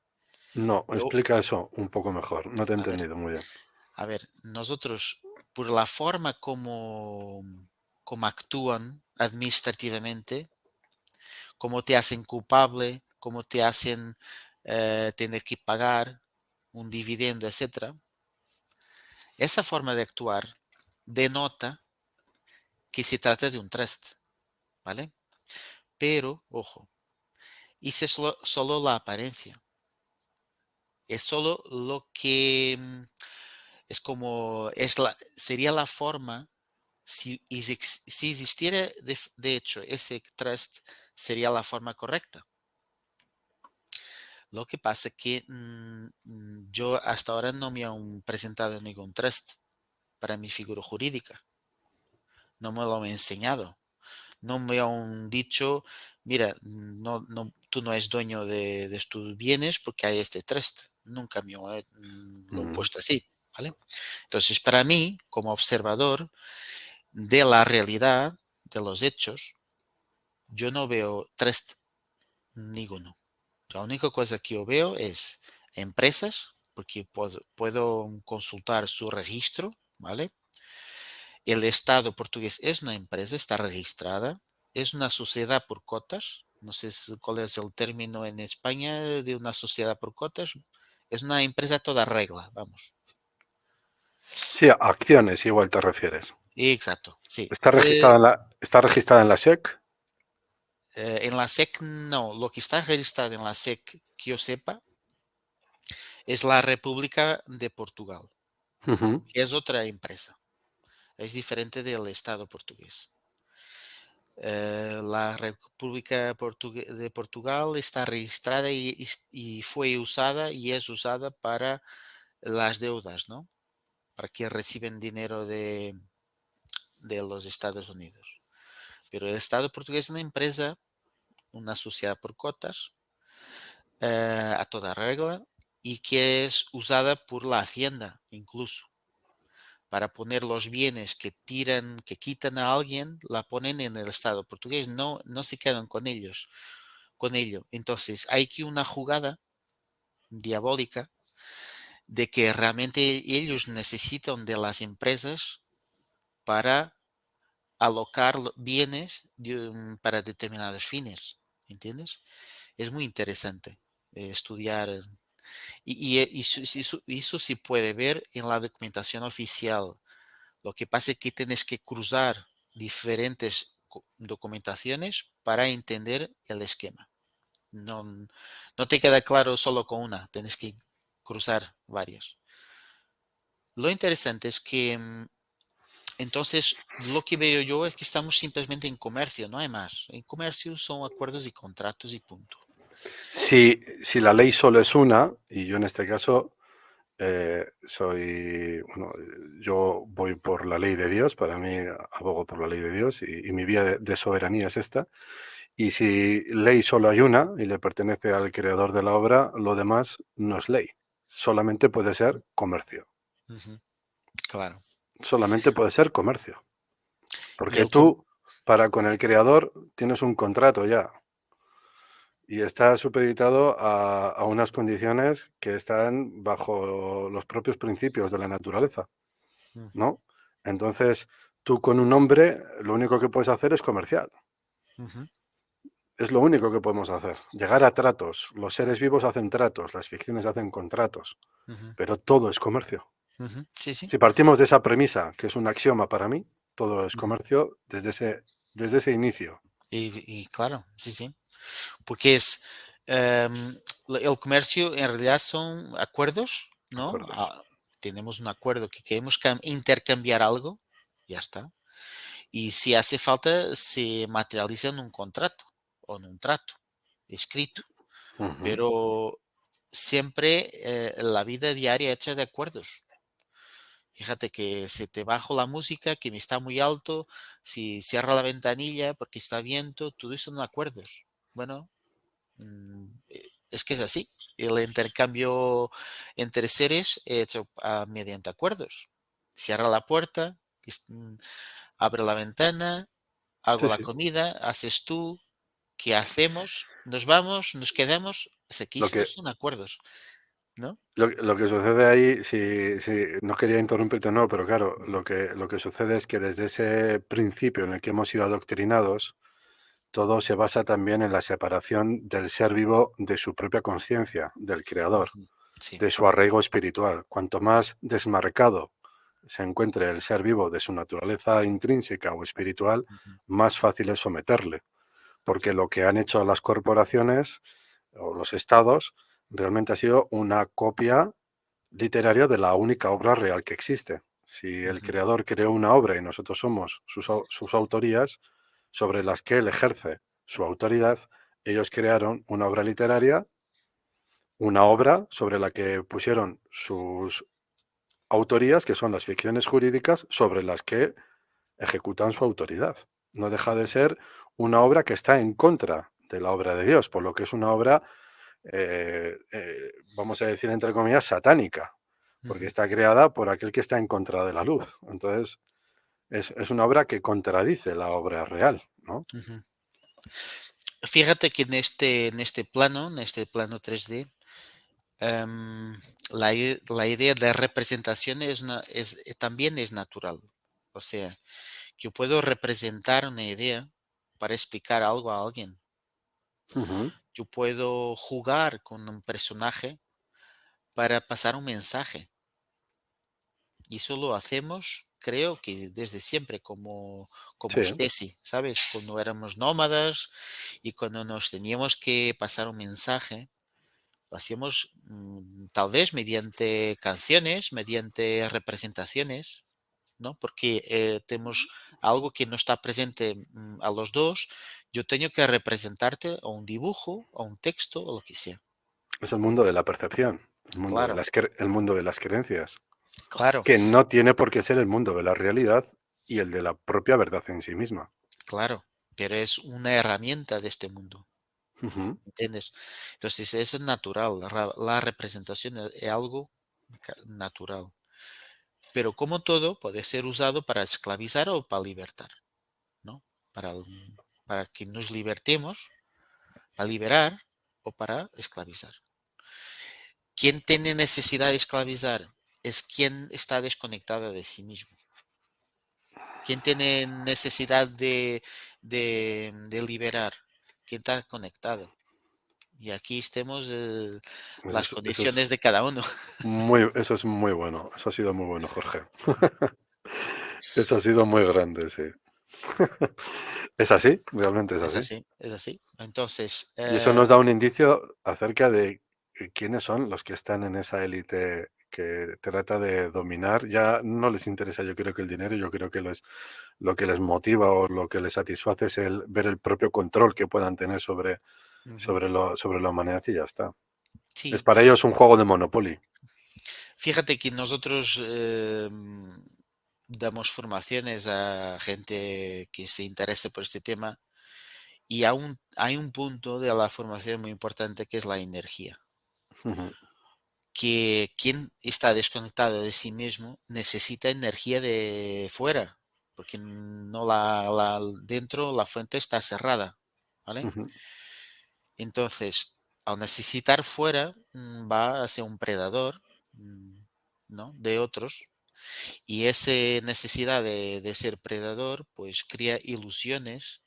No, Yo, explica eso un poco mejor. No te he a ver, entendido muy bien. A ver, nosotros, por la forma como actúan administrativamente, cómo te hacen culpable, cómo te hacen tener que pagar un dividendo, etcétera. Esa forma de actuar denota que se trata de un trust, ¿vale? Pero, ojo, y es solo la apariencia. Es solo lo que es como, sería la forma, si existiera de hecho ese trust, sería la forma correcta. Lo que pasa es que yo hasta ahora no me han presentado ningún trust para mi figura jurídica. No me lo han enseñado. No me han dicho, mira, tú no eres dueño de tus bienes porque hay este trust. Nunca lo han Mm. puesto así, ¿vale? Entonces, para mí, como observador de la realidad, de los hechos, yo no veo trust ninguno. La única cosa que yo veo es empresas, porque puedo consultar su registro, ¿vale? El Estado portugués es una empresa, está registrada, es una sociedad por cotas. No sé cuál es el término en España de una sociedad por cotas. Es una empresa a toda regla, vamos. Sí, acciones igual te refieres. Exacto, sí. Está registrada en la SEC. En la SEC no, lo que está registrado en la SEC, que yo sepa, es la República de Portugal, Ujú. que es otra empresa. Es diferente del Estado portugués. La República de Portugal está registrada y fue usada y es usada para las deudas, ¿no? Para que reciben dinero de los Estados Unidos. Pero el Estado portugués es una empresa, una sociedad por cotas, a toda regla, y que es usada por la Hacienda, incluso. Para poner los bienes que quitan a alguien, la ponen en el Estado portugués, no se quedan con ello. Entonces, hay que una jugada diabólica de que realmente ellos necesitan de las empresas para alocar bienes para determinados fines, ¿entiendes? Es muy interesante estudiar eso se puede ver en la documentación oficial. Lo que pasa es que tienes que cruzar diferentes documentaciones para entender el esquema. No, no te queda claro solo con una, tienes que cruzar varias. Lo interesante es que entonces lo que veo yo es que estamos simplemente en comercio, no hay más. En comercio son acuerdos y contratos y punto. Si la ley solo es una, y yo en este caso bueno, yo voy por la ley de Dios, para mí abogo por la ley de Dios y mi vía de soberanía es esta. Y si ley solo hay una y le pertenece al creador de la obra, lo demás no es ley. Solamente puede ser comercio. Ujú, claro. Solamente puede ser comercio. Y Porque el tú, para con el creador, tienes un contrato ya. Y está supeditado a unas condiciones que están bajo los propios principios de la naturaleza, ¿no? Entonces, tú con un hombre, lo único que puedes hacer es comercial. ujú, Es lo único que podemos hacer. Llegar a tratos. Los seres vivos hacen tratos, las ficciones hacen contratos, ujú, pero todo es comercio. ujú. Sí, sí. Si partimos de esa premisa, que es un axioma para mí, todo es Ujú. comercio desde ese inicio. Y claro, sí, sí. Porque em, el comercio en realidad son acuerdos, ¿no? Acuerdos. Tenemos un acuerdo que queremos intercambiar algo, ya está. Y si hace falta, se materializa en un contrato o en un trato escrito. Ujú. Pero siempre la vida diaria hecha de acuerdos. Fíjate que se te bajo la música, que me está muy alto, si cierra la ventanilla porque está viento, todo eso son acuerdos. Bueno, es que es así. El intercambio entre seres hecho mediante acuerdos. Cierra la puerta, abre la ventana, hago Sí, la sí. comida, haces tú, ¿qué hacemos? Nos vamos, nos quedamos. Es que Lo estos que, son acuerdos. ¿no? Lo que sucede ahí, si no quería interrumpirte, no, pero claro, lo que sucede es que desde ese principio en el que hemos sido adoctrinados, todo se basa también en la separación del ser vivo de su propia conciencia, del creador, Ujú. Sí. de su arraigo espiritual. Cuanto más desmarcado se encuentre el ser vivo de su naturaleza intrínseca o espiritual, Ujú, más fácil es someterle, porque lo que han hecho las corporaciones o los estados realmente ha sido una copia literaria de la única obra real que existe. Si el ujú, creador creó una obra y nosotros somos sus autorías sobre las que él ejerce su autoridad, ellos crearon una obra literaria, una obra sobre la que pusieron sus autorías, que son las ficciones jurídicas, sobre las que ejecutan su autoridad. No deja de ser una obra que está en contra de la obra de Dios, por lo que es una obra, vamos a decir, entre comillas, satánica, porque ujú, está creada por aquel que está en contra de la luz. Entonces, es una obra que contradice la obra real, ¿no? ujú. Fíjate que en este plano 3D, em, la idea de representación también es natural. O sea, yo puedo representar una idea para explicar algo a alguien. Ujú. Yo puedo jugar con un personaje para pasar un mensaje. Y eso lo hacemos, creo que desde siempre, como Sí, especie, ¿sabes? Cuando éramos nómadas y cuando nos teníamos que pasar un mensaje, lo hacíamos tal vez mediante canciones, mediante representaciones, ¿no? Porque tenemos algo que no está presente a los dos. Yo tengo que representarte o un dibujo o un texto o lo que sea. es el mundo de la percepción, el mundo de Claro, el mundo de las creencias, claro, que no tiene por qué ser el mundo de la realidad y el de la propia verdad en sí misma. claro. Pero es una herramienta de este mundo. Ujú. ¿Entiendes? Entonces, eso es natural, la representación es algo natural. Pero como todo, puede ser usado para esclavizar o para libertar, ¿no? Para, para que nos libertemos, para liberar o para esclavizar. ¿Quién tiene necesidad de esclavizar? Es quien está desconectado de sí mismo. ¿Quién tiene necesidad de liberar? ¿Quién está conectado? Y aquí estemos las Eso es condiciones de cada uno. eso es muy bueno. Eso ha sido muy bueno, Jorge. Eso ha sido muy grande, sí. Es así, realmente es Es así. así, es así. Entonces, Y eso nos da un indicio acerca de quiénes son los que están en esa élite que trata de dominar. Ya no les interesa, yo creo que el dinero, yo creo que lo que les motiva o lo que les satisface es el ver el propio control que puedan tener ujú, sobre la humanidad y ya está. Es sí, para sí. ellos un juego de Monopoly. Fíjate que nosotros damos formaciones a gente que se interese por este tema y hay un punto de la formación muy importante que es la energía. Ujú, Que quien está desconectado de sí mismo necesita energía de fuera, porque no dentro la fuente está cerrada, ¿vale? ujú, Entonces, al necesitar fuera, va a ser un predador, mm, ¿no? De otros. Y esa necesidad de ser predador, pues crea ilusiones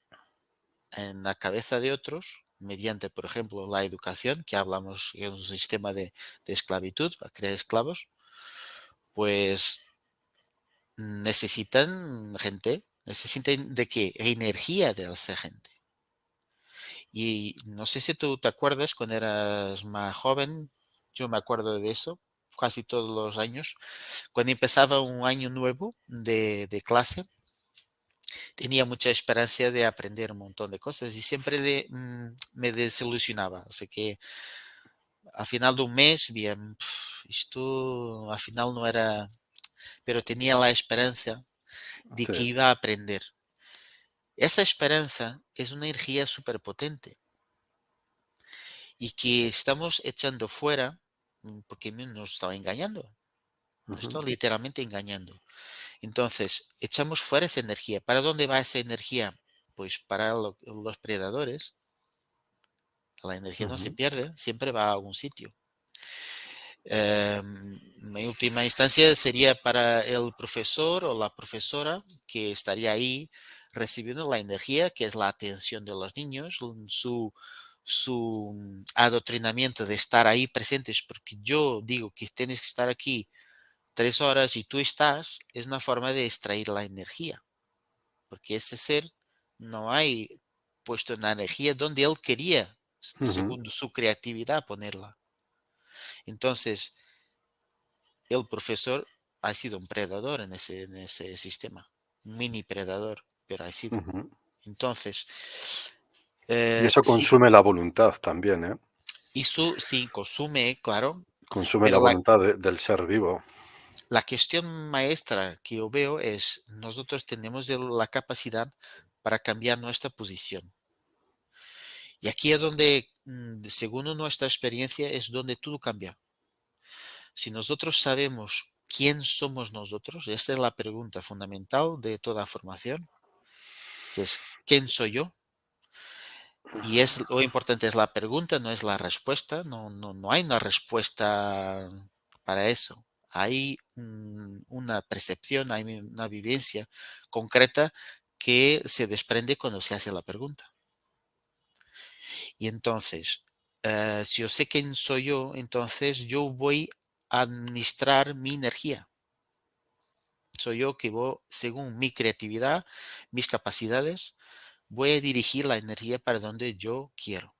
en la cabeza de otros mediante, por ejemplo, la educación, que hablamos que es un sistema de esclavitud para crear esclavos, pues necesitan de qué? Energía de esa gente. Y no sé si tú te acuerdas cuando eras más joven, yo me acuerdo de eso casi todos los años, cuando empezaba un año nuevo de clase, tenía mucha esperanza de aprender un montón de cosas y siempre me desilusionaba. O sea que al final de un mes, bien, esto al final no era, pero tenía la esperanza de sí, que iba a aprender. Esa esperanza es una energía súper potente y que estamos echando fuera porque nos estaba engañando, nos ujú, está literalmente engañando. Entonces, echamos fuera esa energía. ¿Para dónde va esa energía? Pues para los predadores. La energía no se ujú. pierde, siempre va a algún sitio. En última instancia sería para el profesor o la profesora que estaría ahí recibiendo la energía, que es la atención de los niños, su adoctrinamiento de estar ahí presentes, porque yo digo que tienes que estar aquí 3 horas y tú estás, es una forma de extraer la energía, porque ese ser no hay puesto en la energía donde él quería, Ujú, según su creatividad, ponerla. Entonces, el profesor ha sido un predador en ese sistema, un mini predador, pero ha sido. ujú. Entonces, Y eso sí, consume la voluntad también, ¿eh? eso sí consume, claro, Consume la pero voluntad del ser vivo. la cuestión maestra que yo veo es, nosotros tenemos la capacidad para cambiar nuestra posición. Y aquí es donde, según nuestra experiencia, es donde todo cambia. Si nosotros sabemos quién somos nosotros, esa es la pregunta fundamental de toda formación, que es ¿quién soy yo? Y es lo importante es la pregunta, no es la respuesta. No hay una respuesta para eso. Hay una percepción, hay una vivencia concreta que se desprende cuando se hace la pregunta. Y entonces, si yo sé quién soy yo, entonces yo voy a administrar mi energía. Soy yo que voy, según mi creatividad, mis capacidades, voy a dirigir la energía para donde yo quiero,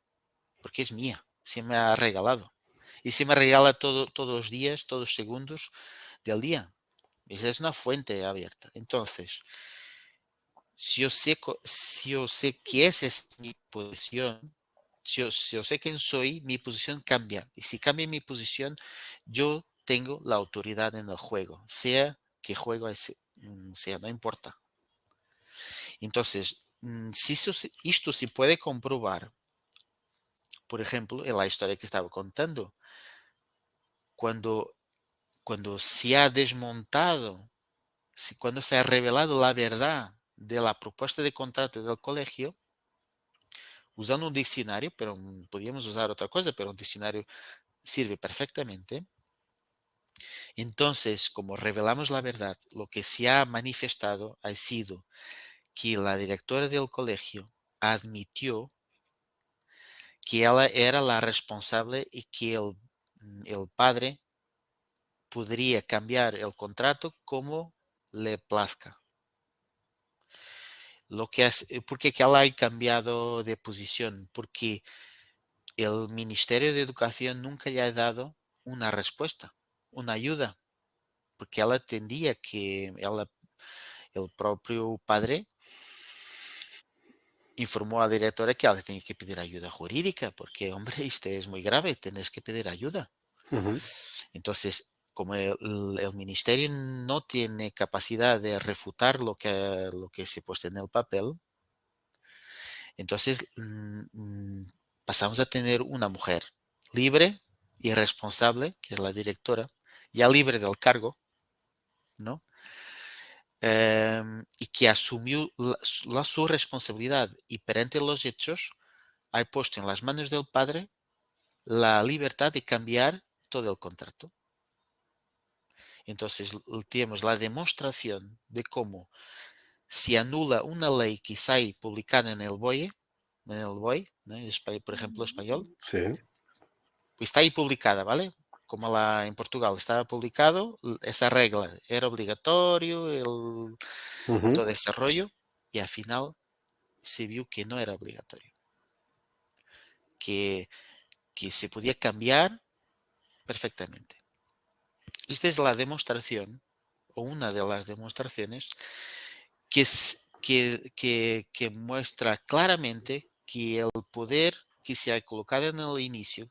porque es mía, se me ha regalado. Y se me regala todos los días, todos los segundos del día. Esa es una fuente abierta. Entonces, si yo sé que esa es mi posición, si yo sé quién soy, mi posición cambia. Y si cambia mi posición, yo tengo la autoridad en el juego, sea que juego sea, no importa. Entonces, si esto se puede comprobar, por ejemplo, en la historia que estaba contando, cuando, cuando se ha desmontado, cuando se ha revelado la verdad de la propuesta de contrato del colegio, usando un diccionario, pero podíamos usar otra cosa, pero un diccionario sirve perfectamente. Entonces, como revelamos la verdad, lo que se ha manifestado ha sido que la directora del colegio admitió que ella era la responsable y que el padre podría cambiar el contrato como le plazca. ¿Por qué que ella ha cambiado de posición? Porque el Ministerio de Educación nunca le ha dado una respuesta, una ayuda, porque ella entendía que el propio padre informó a la directora que ella tenía que pedir ayuda jurídica, porque, hombre, esto es muy grave, tienes que pedir ayuda. Ujú, Entonces, como el ministerio no tiene capacidad de refutar lo que se puesto en el papel, entonces pasamos a tener una mujer libre y responsable, que es la directora, ya libre del cargo, ¿no? Y que asumió su responsabilidad y perante los hechos ha puesto en las manos del padre la libertad de cambiar todo el contrato. Entonces tenemos la demostración de cómo se anula una ley que está ahí publicada en el BOE, ¿no? Por ejemplo, español, sí. pues está ahí publicada, ¿vale? Como en Portugal estaba publicado, esa regla era obligatorio, Ujú, todo ese rollo, y al final se vio que no era obligatorio, que, que se podía cambiar perfectamente. Esta es la demostración, o una de las demostraciones, que muestra claramente que el poder que se ha colocado en el inicio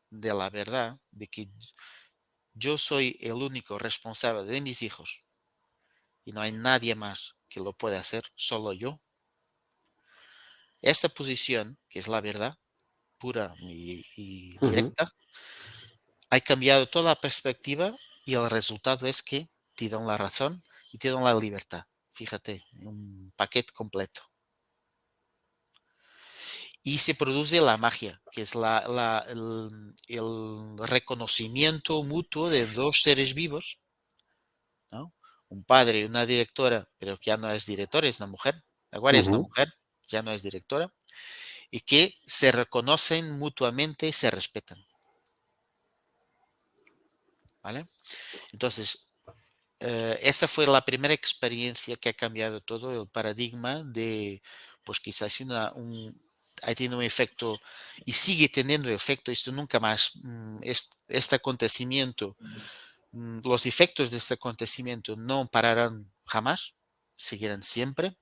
de la verdad, de que yo soy el único responsable de mis hijos y no hay nadie más que lo pueda hacer, solo yo. Esta posición, que es la verdad pura y ujú. directa, ha cambiado toda la perspectiva y el resultado es que te dan la razón y te dan la libertad. Fíjate, un paquete completo. y se produce la magia, que es el reconocimiento mutuo de dos seres vivos, ¿no? Un padre y una directora, pero que ya no es directora, es una mujer. Ahora es una Ujú, mujer, ya no es directora, y que se reconocen mutuamente y se respetan, ¿vale? Entonces, esa fue la primera experiencia que ha cambiado todo el paradigma de, pues quizás ha tenido un efecto y sigue teniendo efecto, esto nunca más, este acontecimiento, los efectos de este acontecimiento no pararán jamás, seguirán siempre,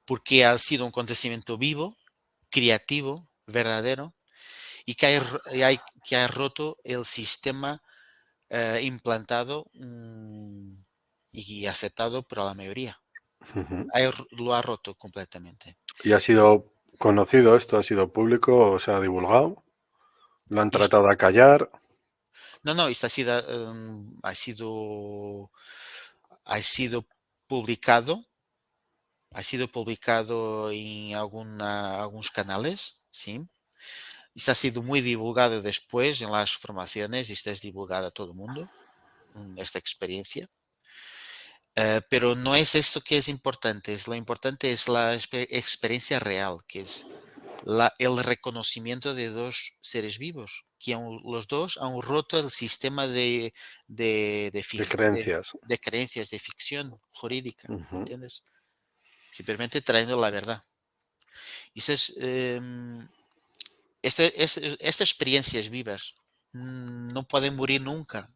porque ha sido un acontecimiento vivo, creativo, verdadero, y que ha roto el sistema implantado y aceptado por la mayoría. ujú. Lo ha roto completamente. ¿Y ha sido conocido esto? ¿Ha sido público o se ha divulgado? ¿Lo han Y esto- tratado de callar? no, no, esto ha sido publicado, ha sido publicado en algunos canales, sí. Esto ha sido muy divulgado después en las formaciones, y esto es divulgado a todo el mundo, esta experiencia. Pero no es esto que es importante, lo importante es la experiencia real, que es el reconocimiento de dos seres vivos, que los dos han roto el sistema de, De creencias. de creencias, de ficción jurídica, Ujú, ¿entiendes? Simplemente trayendo la verdad. Y estas experiencias vivas no pueden morir nunca,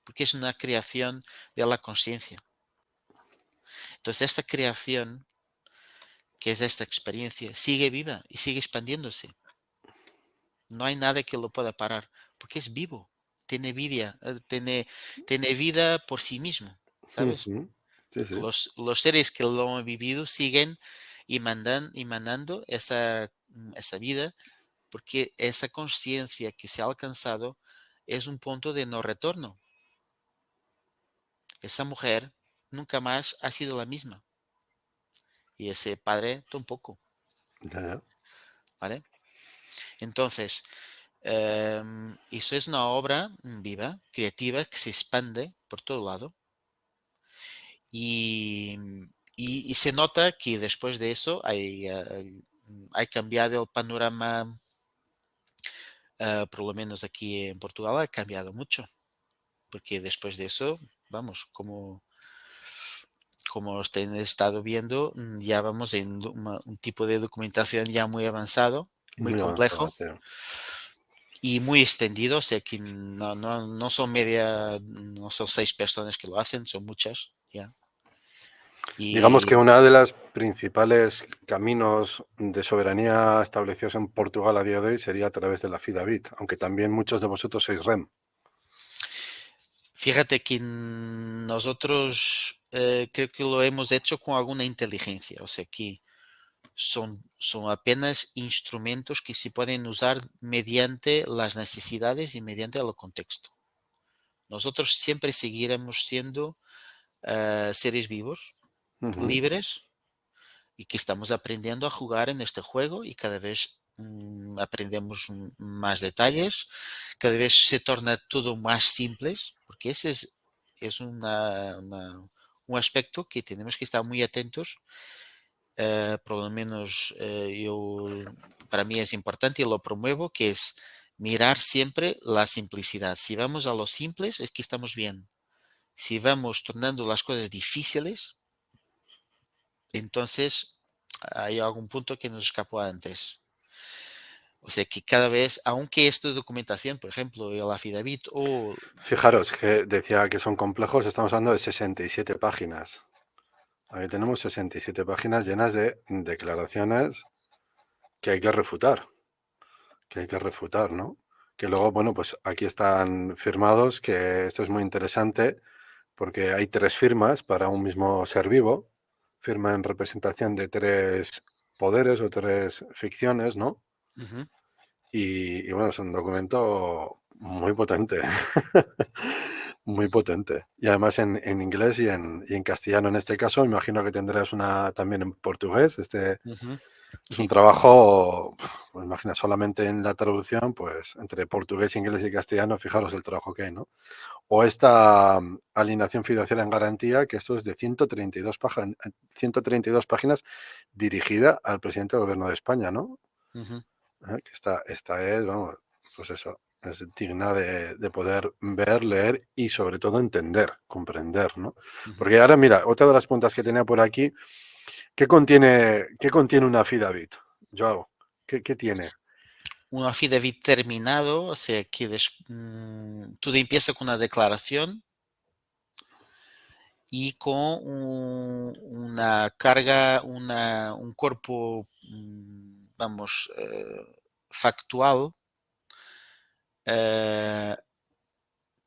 porque es una creación de la conciencia. Entonces, esta creación, que es esta experiencia, sigue viva y sigue expandiéndose. No hay nada que lo pueda parar, porque es vivo, tiene vida, tiene vida por sí mismo, ¿sabes? ujú. Sí, sí. Los seres que lo han vivido siguen emanando esa vida, porque esa conciencia que se ha alcanzado es un punto de no retorno. Esa mujer nunca más ha sido la misma, y ese padre tampoco, Ya, ya. ¿vale? Entonces, eso es una obra viva, creativa, que se expande por todo lado, y, y se nota que después de eso hay cambiado el panorama, por lo menos aquí en Portugal ha cambiado mucho, porque después de eso, vamos, como ustedes han estado viendo, ya vamos en un tipo de documentación ya muy avanzado, muy Muy avanzada, complejo sí. y muy extendido, o sea que no son no son 6 personas que lo hacen, son muchas, ya. Digamos que Y una de las principales caminos de soberanía establecidos en Portugal a día de hoy sería a través de la Fidavit, aunque también muchos de vosotros sois REM. fíjate que nosotros creo que lo hemos hecho con alguna inteligencia, o sea que son apenas instrumentos que se pueden usar mediante las necesidades y mediante el contexto. Nosotros siempre seguiremos siendo seres vivos, Ujú. libres, y que estamos aprendiendo a jugar en este juego, y cada vez aprendemos más detalles, cada vez se torna todo más simples, porque ese es un aspecto que tenemos que estar muy atentos. Por lo menos para mí es importante y lo promuevo, que es mirar siempre la simplicidad. Si vamos a lo simples, es que estamos bien. Si vamos tornando las cosas difíciles, entonces hay algún punto que nos escapó antes. O sea que cada vez, aunque esta documentación, por ejemplo, el affidavit o... Fijaros que decía que son complejos, estamos hablando de 67 páginas. Aquí tenemos 67 páginas llenas de declaraciones que que hay que refutar, ¿no? Que luego, bueno, pues aquí están firmados, que esto es muy interesante porque hay 3 firmas para un mismo ser vivo, firma en representación de 3 poderes o 3 ficciones, ¿no? Ujú. Y bueno, es un documento muy potente, muy potente. Y además en inglés y en castellano en este caso, imagino que tendrás una también en portugués, Ujú. Es un Sí. trabajo, pues imagina, solamente en la traducción, pues entre portugués, inglés y castellano, fijaros el trabajo que hay, ¿no? O esta alineación fiduciaria en garantía, que esto es de 132 páginas dirigida al presidente del gobierno de España, ¿no? Ujú, Que esta es, vamos, pues eso, es digna de poder ver, leer y sobre todo entender, comprender, ¿no? ujú. Porque ahora, mira, otra de las puntas que tenía por aquí, ¿qué contiene una affidavit, Joao? ¿Qué tiene? Un affidavit terminado, o sea que todo empieza con una declaración y con una carga, un cuerpo, vamos, factual eh,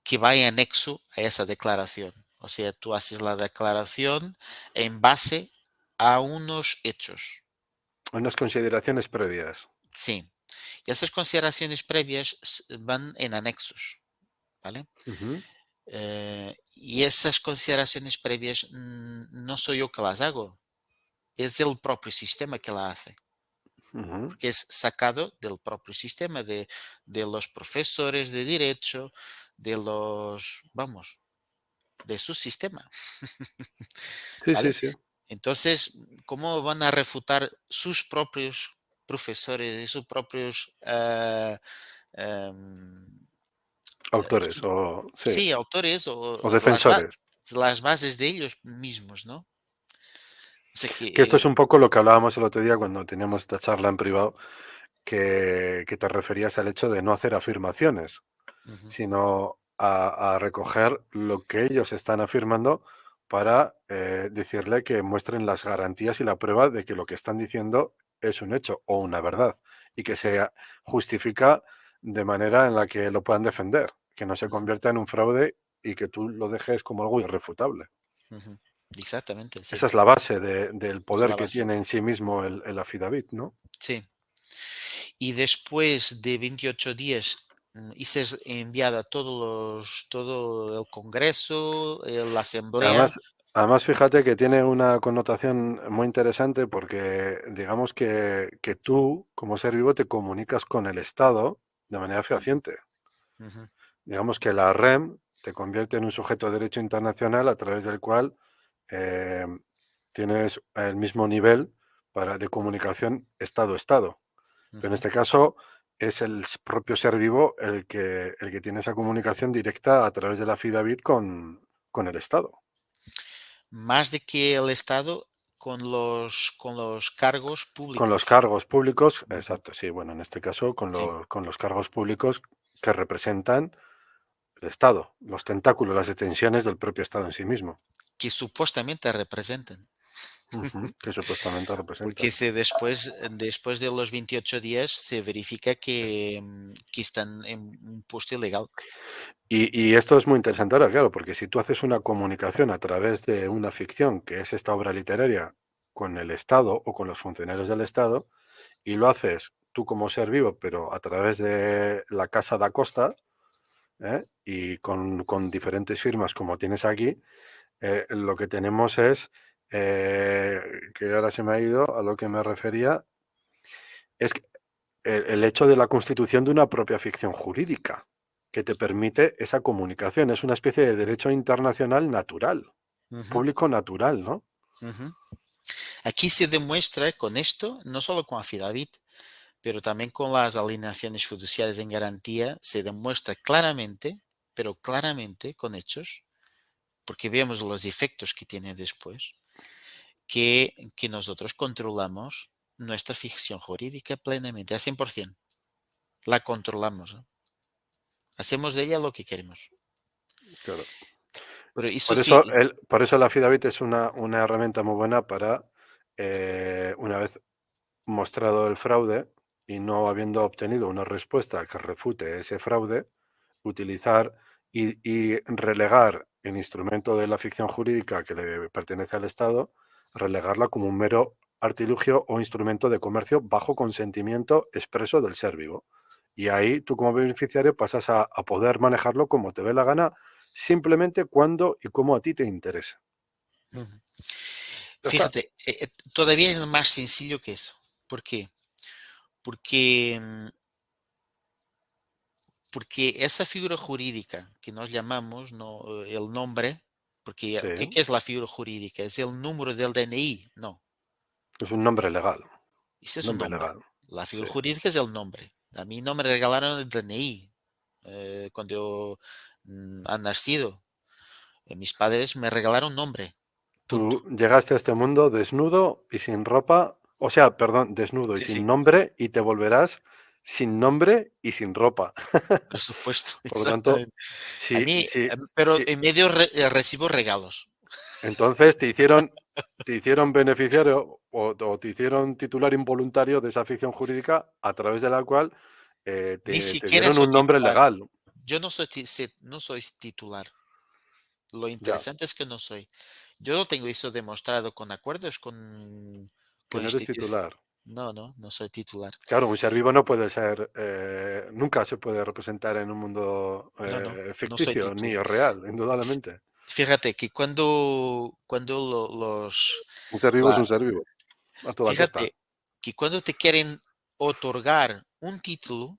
que va en anexo a esa declaración. O sea, tú haces la declaración en base a unos hechos. Unas consideraciones previas. Sí. Y esas consideraciones previas van en anexos, ¿vale? Ujú, Y esas consideraciones previas no soy yo que las hago, es el propio sistema que la hace, ujú. porque es sacado del propio sistema, de los profesores de derecho, de los, vamos, de su sistema, Sí, sí, ¿vale? sí. Entonces, ¿cómo van a refutar sus propios profesores y sus propios em, Autores, sí, sí, sí, autores o o defensores. las bases de ellos mismos, ¿no? O sea Que esto que, es un poco lo que hablábamos el otro día cuando teníamos esta charla en privado, que te referías al hecho de no hacer afirmaciones, ujú, sino a recoger lo que ellos están afirmando para decirle que muestren las garantías y la prueba de que lo que están diciendo es un hecho o una verdad y que ujú, se justifica de manera en la que lo puedan defender, que no se ujú, convierta en un fraude y que tú lo dejes como algo irrefutable. ujú. Exactamente, sí, Esa es la base del es poder la que base. tiene en sí mismo el affidavit, ¿no? Sí. Y después de 28 días, y se es enviado a todo el Congreso, la Asamblea. Además, fíjate que tiene una connotación muy interesante porque digamos que tú, como ser vivo, te comunicas con el Estado de manera Mm, fehaciente. ujú, Digamos que la REM te convierte en un sujeto de derecho internacional a través del cual eh, tienes el mismo nivel de comunicación Estado-Estado. Pero en ujú. este caso es el propio ser vivo el que tiene esa comunicación directa a través de la FIDAVIT con el Estado. Más de que el Estado con los cargos Con los públicos. cargos públicos, Ujú, exacto, sí, bueno, en este caso sí, con los cargos públicos que representan el Estado, los tentáculos, las extensiones del propio Estado en sí mismo, que supuestamente representan. ujú, que supuestamente Porque representan. si después de los 28 días se verifica que están en un puesto ilegal. Y esto es muy interesante ahora, claro, porque si tú haces una comunicación a través de una ficción, que es esta obra literaria, con el Estado o con los funcionarios del Estado, y lo haces tú como ser vivo, pero a través de la Casa da Costa, y con diferentes firmas como tienes aquí, lo que tenemos es, que ahora se me ha ido a lo que me refería, es que el hecho de la constitución de una propia ficción jurídica que te permite esa comunicación. Es una especie de derecho internacional natural, Ujú, público natural, ¿no? ujú. Aquí se demuestra con esto, no solo con affidavit, pero también con las alineaciones fiduciarias en garantía, se demuestra claramente, pero claramente con hechos, porque vemos los efectos que tiene después, que nosotros controlamos nuestra ficción jurídica plenamente, a 100%. La controlamos, ¿no? Hacemos de ella lo que queremos. Claro. Pero eso sí, Por eso el affidavit es una herramienta muy buena para, una vez mostrado el fraude y no habiendo obtenido una respuesta que refute ese fraude, utilizar y relegar el instrumento de la ficción jurídica que le pertenece al Estado, relegarla como un mero artilugio o instrumento de comercio bajo consentimiento expreso del ser vivo. Y ahí tú como beneficiario pasas a poder manejarlo como te dé la gana, simplemente cuando y como a ti te interesa. ujú. Ya está. Fíjate, todavía es más sencillo que eso, ¿Por qué? Porque, porque esa figura jurídica que nos llamamos, ¿no? El nombre, porque Sí, ¿qué es la figura jurídica? ¿Es el número del DNI? No, es un nombre legal. ese es un Nombre nombre. legal. La Sí. figura jurídica es el nombre. A mí no me regalaron el DNI cuando yo han nacido. Mis padres me regalaron nombre, punto. Tú llegaste a este mundo desnudo y sin ropa, o sea, perdón, desnudo y Sí, sin sí, nombre y te volverás sin nombre y sin ropa. por supuesto, Por lo tanto, exactamente. A sí, mí, sí, pero sí. en medio recibo regalos. Entonces te hicieron beneficiario o te hicieron titular involuntario de esa ficción jurídica a través de la cual Ni te siquiera dieron soy un nombre titular. legal. Yo no soy, no soy titular. Lo Ya, interesante es que no soy. Yo no tengo eso demostrado con acuerdos que con no eres instituciones. titular. No, no, no soy titular. Claro, un ser vivo no puede ser, nunca se puede representar en un mundo No, no, no soy ficticio ni titular. real, indudablemente. Fíjate que cuando Un ser vivo es la, un ser vivo, a toda costa. fíjate que cuando te quieren otorgar un título,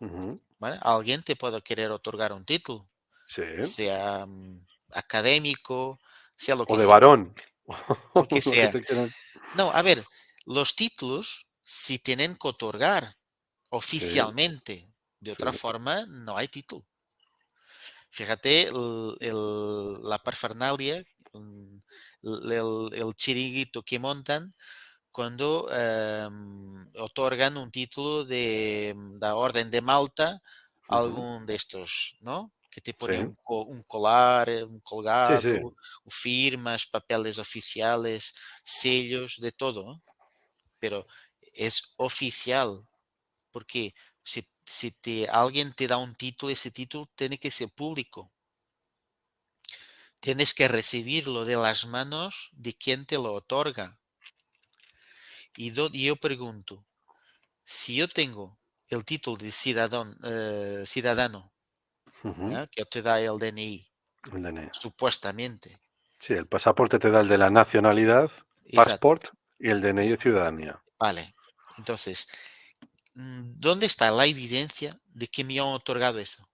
Ujú. ¿vale? Alguien te puede querer otorgar un título, Sí, sea académico, sea o de varón, lo que lo que sea. te quieran. No, a ver, los títulos si tienen que otorgar Sí, oficialmente. De sí. otra forma, no hay título. Fíjate la parfernalia, el chiringuito que montan cuando otorgan un título de la Orden de Malta a Ujú. algún de estos, ¿no? Que te Sí, ponen un colar, un sí, sí. colgado, firmas, papeles oficiales, sellos, de todo, ¿no? Pero es oficial, porque alguien te da un título, ese título tiene que ser público. Tienes que recibirlo de las manos de quien te lo otorga. Y yo pregunto, si yo tengo el título de ciudadano, Ujú. ¿ya? Que te da el DNI, El DNI. supuestamente, Sí, el pasaporte te da el de la nacionalidad, exacto, passport y el DNI de ciudadanía. vale. Entonces, ¿dónde está la evidencia de que me han otorgado eso?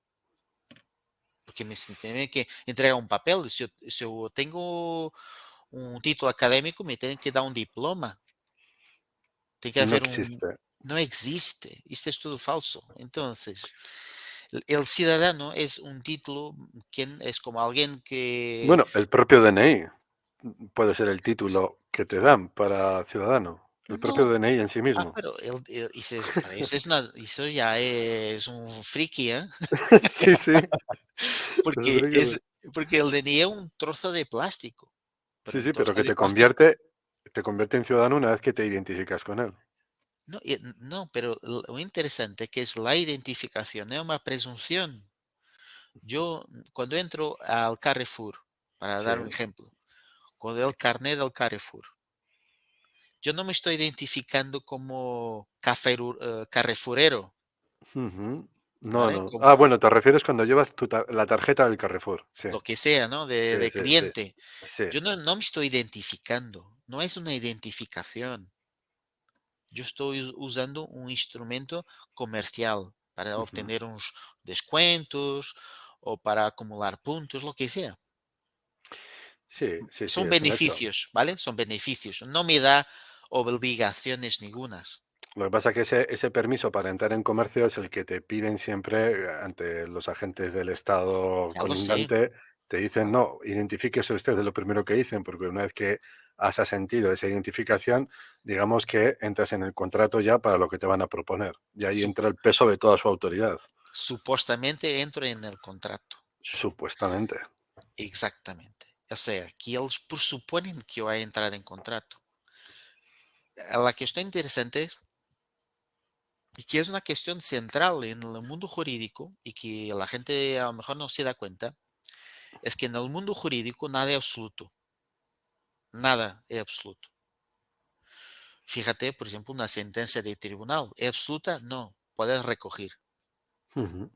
Porque me tienen que entregar un papel. Si yo tengo un título académico, me tienen que dar un diploma. Tiene que No haber un... existe. No existe. Esto es todo falso. Entonces, el ciudadano es un título, quien es como alguien que... Bueno, el propio DNI puede ser el título que te dan para ciudadano. El propio No, DNI en sí mismo. pero pero eso, eso ya es un friki, ¿eh? Sí, sí. Porque, porque el DNI es un trozo de plástico. Pero Sí, un sí, pero trozo que de plástico. te convierte en ciudadano una vez que te identificas con él. No, no, pero lo interesante que es la identificación, es una presunción. Yo, cuando entro al Carrefour, para Sí. dar un ejemplo, con el carnet del Carrefour, yo no me estoy identificando como carrefourero, Ujú. No, ¿vale? no. Ah, Como bueno, te refieres cuando llevas la tarjeta del Carrefour. Sí, lo que sea, ¿no? sí, De sí, sí. cliente. Sí. Yo no me estoy identificando, no es una identificación. Yo estoy usando un instrumento comercial para Ujú. obtener unos descuentos o para acumular puntos, lo que sea. Sí, sí, sí, Son es un hecho. beneficios, ¿vale? Son beneficios. No me da obligaciones ningunas. Lo que pasa es que ese permiso para entrar en comercio es el que te piden siempre ante los agentes del Estado Ya lo sé. colindante. Te dicen, no, identifíquese usted, es lo primero que dicen, porque una vez que has asentido esa identificación, digamos que entras en el contrato ya para lo que te van a proponer. Y ahí entra el peso de toda su autoridad, Supuestamente entro en el contrato. supuestamente. Exactamente. O sea, que ellos presuponen que yo voy a entrar en contrato. La cuestión interesante es, y que es una cuestión central en el mundo jurídico y que la gente a lo mejor no se da cuenta, es que en el mundo jurídico nada es absoluto. Nada es absoluto. Fíjate, por ejemplo, una sentencia de tribunal. ¿Es absoluta? No. Puedes recoger. Ujú.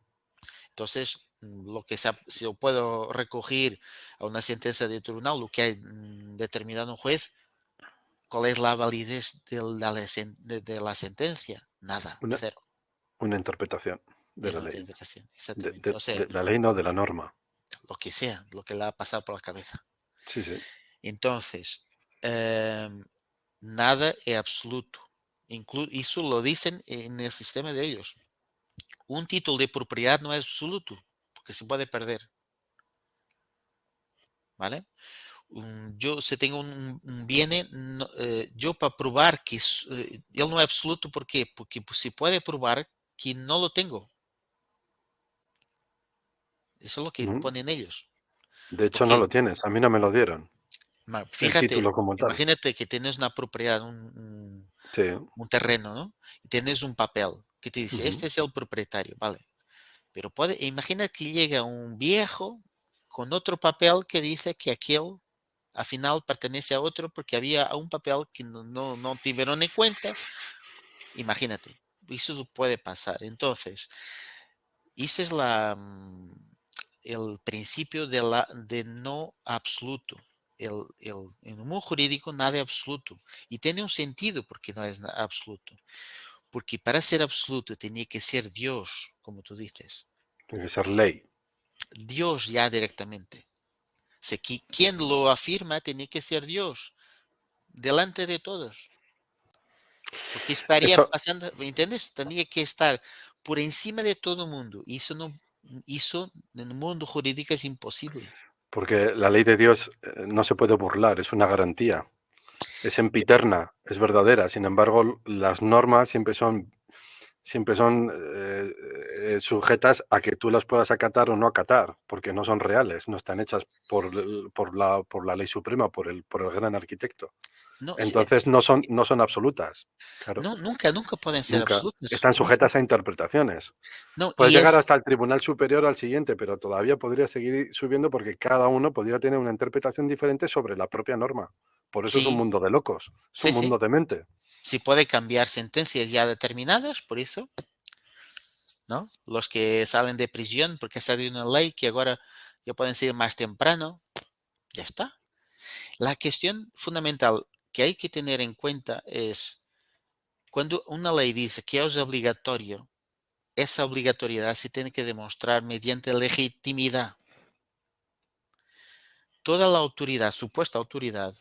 Entonces, lo que si yo puedo recoger a una sentencia de tribunal, lo que ha determinado un juez, ¿cuál es la validez de la sentencia? Nada, Una, cero. una interpretación de Es la la ley. interpretación, exactamente. O sea, De la ley, no, de la norma. lo que sea, lo que le ha pasado por la cabeza. Sí, sí. Entonces, nada es absoluto. Eso lo dicen en el sistema de ellos. Un título de propiedad no es absoluto, porque se puede perder, ¿vale? Yo, si tengo un bien, yo para probar que él no es absoluto, ¿por qué? Porque pues, se puede probar que no lo tengo. Eso es lo que Ujú. ponen ellos. De hecho, no Porque, lo tienes. A mí no me lo dieron. El fíjate, título como tal. imagínate que tienes una propiedad, Sí. un terreno, ¿no? Y tienes un papel que te dice, Ujú. este es el propietario, ¿vale? Pero imagina que llega un viejo con otro papel que dice que aquel al final pertenece a otro porque había un papel que no tuvieron en cuenta. Imagínate, eso puede pasar. Entonces, ese es el principio de no absoluto. En el mundo jurídico nada es absoluto. Y tiene un sentido porque no es absoluto. Porque para ser absoluto tenía que ser Dios, como tú dices. Tiene que ser ley. Dios ya directamente. Sé que quien lo afirma tiene que ser Dios, delante de todos. Porque estaría Eso, pasando, ¿me entiendes? Tenía que estar por encima de todo el mundo. Y eso en el mundo jurídico es imposible. porque la ley de Dios no se puede burlar, es una garantía. Es sempiterna, es verdadera. Sin embargo, las normas siempre son sujetas a que tú las puedas acatar o no acatar, porque no son reales, no están hechas por la ley suprema, por el gran arquitecto. No, Entonces no son absolutas, claro, no, nunca pueden ser nunca. absolutos. Están Nunca. sujetas a interpretaciones. No, Puedes y llegar es, hasta el tribunal superior al siguiente, pero todavía podría seguir subiendo porque cada uno podría tener una interpretación diferente sobre la propia norma. Por eso es un sí, mundo de locos, es un sí, mundo sí. de mente. Sí puede cambiar sentencias ya determinadas, por eso, ¿no? Los que salen de prisión porque sale una ley que ahora ya pueden salir más temprano, ya está. La cuestión fundamental que hay que tener en cuenta es cuando una ley dice que es obligatorio, esa obligatoriedad se tiene que demostrar mediante legitimidad. Toda la autoridad, supuesta autoridad,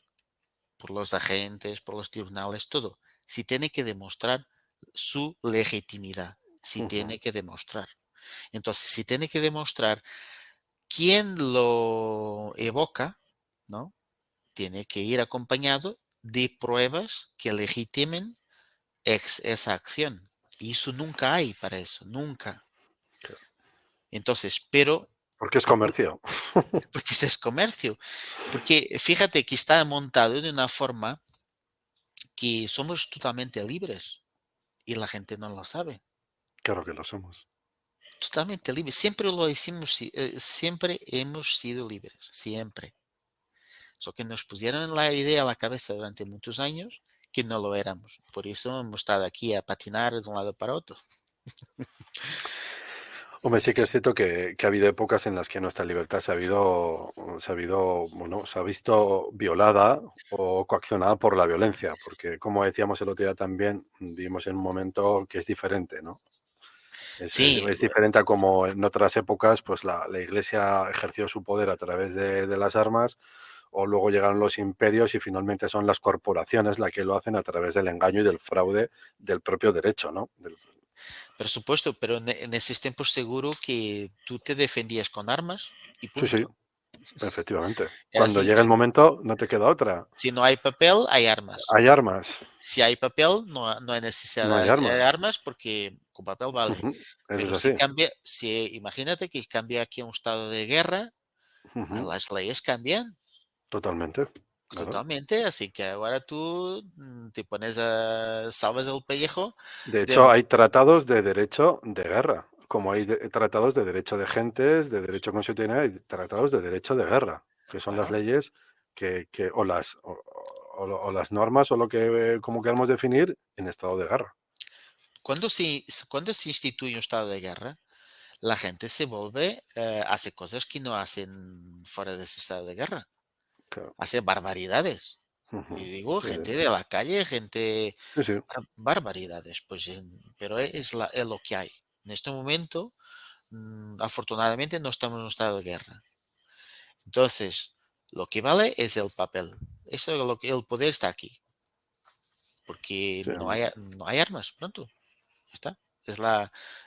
por los agentes, por los tribunales, todo, se tiene que demostrar su legitimidad. Se Ujú. tiene que demostrar. Entonces, si tiene que demostrar quién lo evoca, ¿no? Tiene que ir acompañado de pruebas que legitimen esa acción. Y eso nunca hay para eso, nunca. Entonces, pero, Porque es ¿y por comercio. porque ese es comercio? Porque fíjate que está montado de una forma que somos totalmente libres y la gente no lo sabe. Claro que lo somos. Totalmente libres. Siempre lo hicimos, siempre hemos sido libres, siempre. Solo que nos pusieron la idea a la cabeza durante muchos años que no lo éramos. Por eso hemos estado aquí a patinar de un lado para otro. Hombre, sí que es cierto que ha habido épocas en las que nuestra libertad bueno, se ha visto violada o coaccionada por la violencia, porque como decíamos el otro día también, vivimos en un momento que es diferente, ¿no? Es, es- Sí, es diferente a como en otras épocas, pues la Iglesia ejerció su poder a través de las armas, o luego llegaron los imperios y finalmente son las corporaciones las que lo hacen a través del engaño y del fraude del propio derecho, ¿no? por supuesto, pero en esos tiempos seguro que tú te defendías con armas y Sí, sí, punto. efectivamente. Era Cuando así, llega el momento, no te queda otra. si no hay papel, hay armas. Hay armas, Si hay papel, no hay no hay necesidad de armas. armas porque con papel vale. Ujú, eso es Pero si así. cambia, si imagínate que cambia aquí a un estado de guerra, Ujú, las leyes cambian totalmente, claro. totalmente, así que ahora tú te pones a salvas el pellejo De de hecho, hay tratados de derecho de guerra, como hay tratados de derecho de gentes, de derecho constitucional y tratados de derecho de guerra, que son las claro. leyes o las normas o lo que como queramos definir en estado de guerra. Cuando se instituye un estado de guerra, la gente se vuelve, hace cosas que no hacen fuera de ese estado de guerra, Claro. hace barbaridades. Y Ujú. digo, Sí, gente de la calle, gente, sí, sí. barbaridades, pues, pero es lo que hay. En este momento, afortunadamente, no estamos en un estado de guerra. Entonces, lo que vale es el papel. Eso es lo que el poder está aquí, porque Sí. no hay armas, pronto, ya está. Es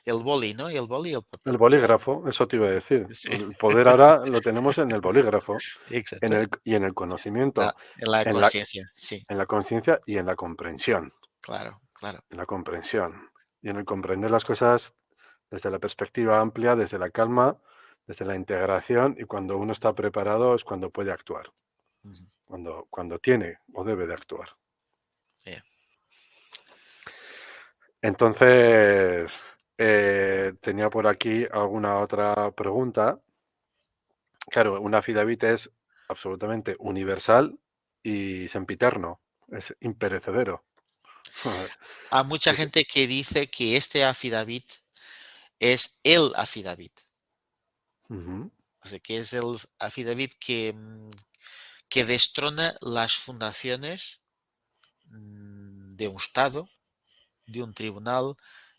el boli, ¿no? El boli y el El papel. bolígrafo, eso te iba a decir. Sí, El poder ahora lo tenemos en el bolígrafo, exacto. y en el conocimiento, En la en la, conciencia, sí, en la conciencia y en la comprensión. claro, claro. En la comprensión. Y en el comprender las cosas desde la perspectiva amplia, desde la calma, desde la integración, y cuando uno está preparado es cuando puede actuar, Ujú, cuando tiene o debe de actuar. yeah. Entonces, tenía por aquí alguna otra pregunta. Claro, un affidavit es absolutamente universal y sempiterno, es imperecedero. Hay mucha Es- gente que dice que este affidavit es el affidavit. Ujú. O sea, que es el affidavit que destrona las fundaciones, de un Estado, de un tribunal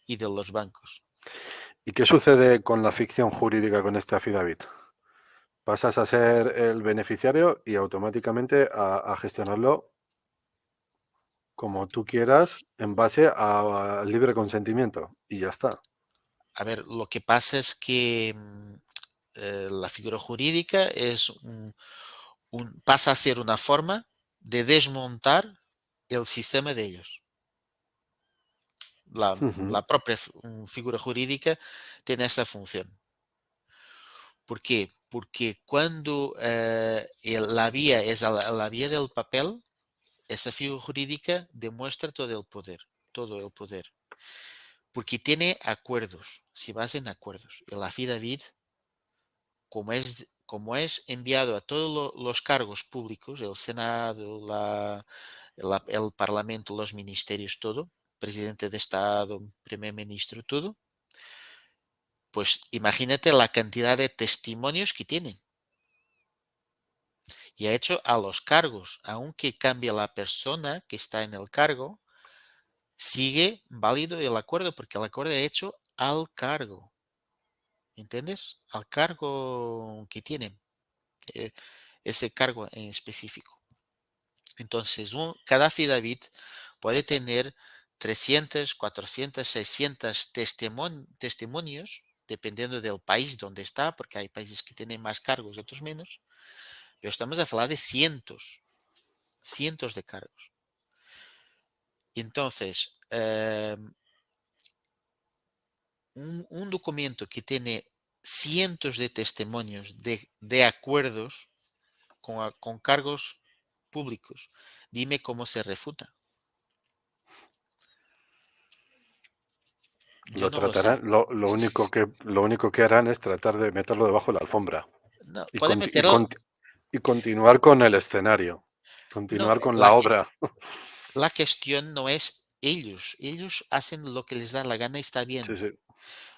y de los bancos. ¿Y qué sucede con la ficción jurídica con este affidavit? Pasas a ser el beneficiario y automáticamente a gestionarlo como tú quieras en base a libre consentimiento y ya está. A ver, lo que pasa es que, la figura jurídica pasa a ser una forma de desmontar el sistema de ellos. Ujú, La propia figura jurídica tiene esa función. ¿Por qué? Porque cuando, la vía es la vía del papel, esa figura jurídica demuestra todo el poder, porque tiene acuerdos, se basa en acuerdos. El affidavit, como es enviado a todos los cargos públicos, el Senado, el Parlamento, los ministerios, todo, presidente de Estado, primer ministro, todo, pues imagínate la cantidad de testimonios que tienen. Y ha hecho a los cargos, aunque cambie la persona que está en el cargo, sigue válido el acuerdo, porque el acuerdo es hecho al cargo, ¿entiendes? Al cargo que tienen, eh, ese cargo en específico. Entonces, cada affidavit puede tener 300, 400, 600 testimonios, dependiendo del país donde está, porque hay países que tienen más cargos y otros menos, pero estamos a hablar de cientos de cargos. Entonces, un documento que tiene cientos de testimonios de acuerdos con cargos públicos, dime cómo se refuta. Yo Lo no lo sé. tratarán, lo único que harán es tratar de meterlo debajo de la alfombra No, y, puede conti- y meterlo. conti- y continuar con el escenario, No, continuar con la obra. la cuestión no es ellos. Ellos hacen lo que les da la gana y está Sí, bien. sí.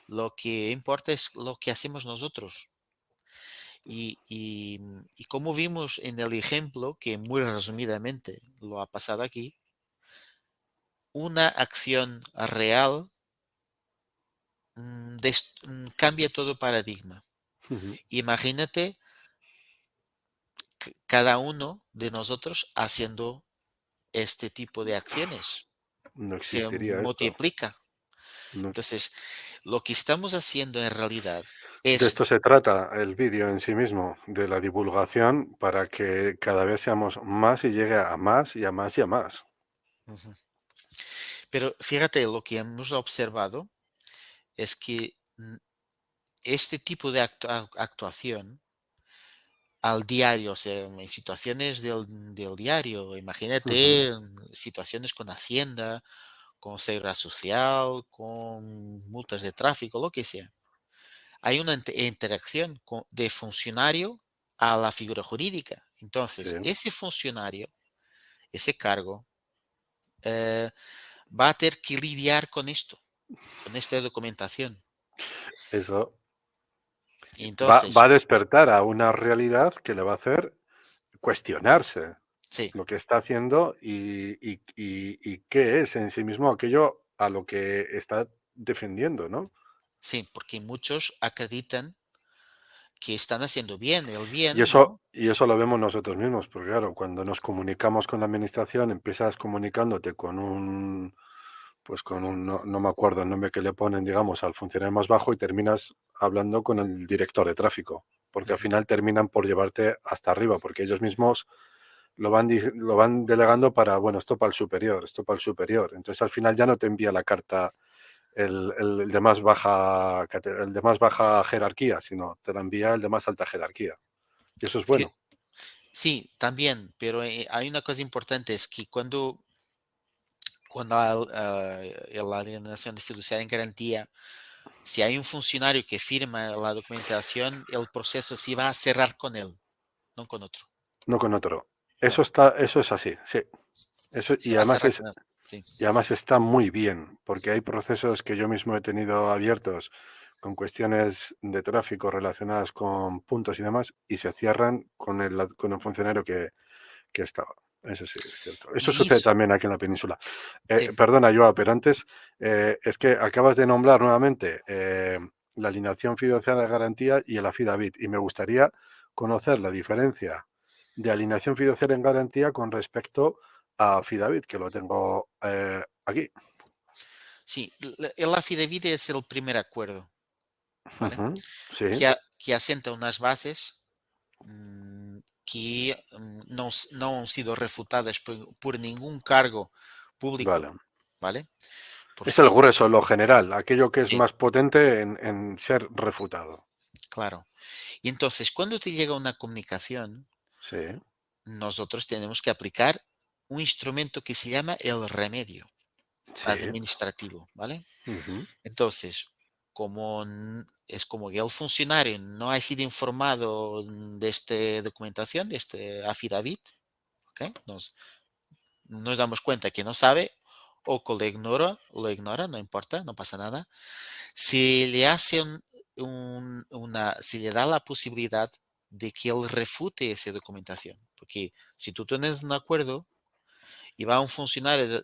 Lo que importa es lo que hacemos nosotros. Y como vimos en el ejemplo, que muy resumidamente lo ha pasado aquí, una acción real, cambia todo paradigma. Ujú. Imagínate cada uno de nosotros haciendo este tipo de acciones. No Se existiría esto. multiplica. No. Entonces, lo que estamos haciendo en realidad De es, esto se trata el vídeo en sí mismo, de la divulgación para que cada vez seamos más y llegue a más y a más y a más. ujú. Pero fíjate, lo que hemos observado es que, este tipo de actuación al diario, o sea, en situaciones del diario, Ujú. imagínate, situaciones con Hacienda, con Seguridad Social, con multas de tráfico, lo que sea. Hay una interacción de funcionario a la figura jurídica. Sí, Entonces, ese funcionario, ese cargo, eh, va a tener que lidiar con esto, con esta documentación. eso Y va entonces, a despertar a una realidad que le va a hacer cuestionarse. Sí, lo que está haciendo y qué es en sí mismo aquello a lo que está defendiendo, ¿no? sí, porque muchos acreditan que están haciendo bien, el Y bien, eso, ¿no? y eso lo vemos nosotros mismos, porque claro, cuando nos comunicamos con la administración, empiezas comunicándote con un, pues con un, no me acuerdo el nombre que le ponen, digamos, al funcionario más bajo y terminas hablando con el director de tráfico, porque al Ujú. final terminan por llevarte hasta arriba, porque ellos mismos lo van delegando para, bueno, esto para el superior, esto para el superior. Entonces al final ya no te envía la carta el de más baja, el de más baja jerarquía, sino te la envía el de más alta jerarquía. Y eso es Sí, bueno. sí, también, pero hay una cosa importante, es que cuando la alienación de fiduciaria en garantía, si hay un funcionario que firma la documentación, el proceso sí va a cerrar con él, no con otro. No con otro. No, Eso es así, sí. Eso, se va a cerrar con él. Sí. y además está muy bien, porque hay procesos que yo mismo he tenido abiertos con cuestiones de tráfico relacionadas con puntos y demás, y se cierran con el funcionario que estaba. Eso sí, es cierto. Eso Y sucede eso, también aquí en la península. sí, Perdona, Joao, pero antes es que acabas de nombrar nuevamente la alineación fiduciaria de garantía y el affidavit, y me gustaría conocer la diferencia de alineación fiduciaria en garantía con respecto a affidavit, que lo tengo aquí. sí, el affidavit es el primer acuerdo, ¿vale? Ujú, sí, Que asenta unas bases que no han sido refutadas por ningún cargo público, vale. ¿vale? Por Es el fin, grueso, lo general, aquello que es sí, más potente en ser refutado. claro. Y entonces, cuando te llega una comunicación, Sí, nosotros tenemos que aplicar un instrumento que se llama el remedio sí. administrativo, ¿vale? Ujú, Entonces, es como que el funcionario no ha sido informado de esta documentación, de este affidavit, ¿ok? Nos damos cuenta que no sabe o que lo ignora, no importa, no pasa nada. Si le hace si le da la posibilidad de que él refute esa documentación, porque si tú tienes un acuerdo y va un funcionario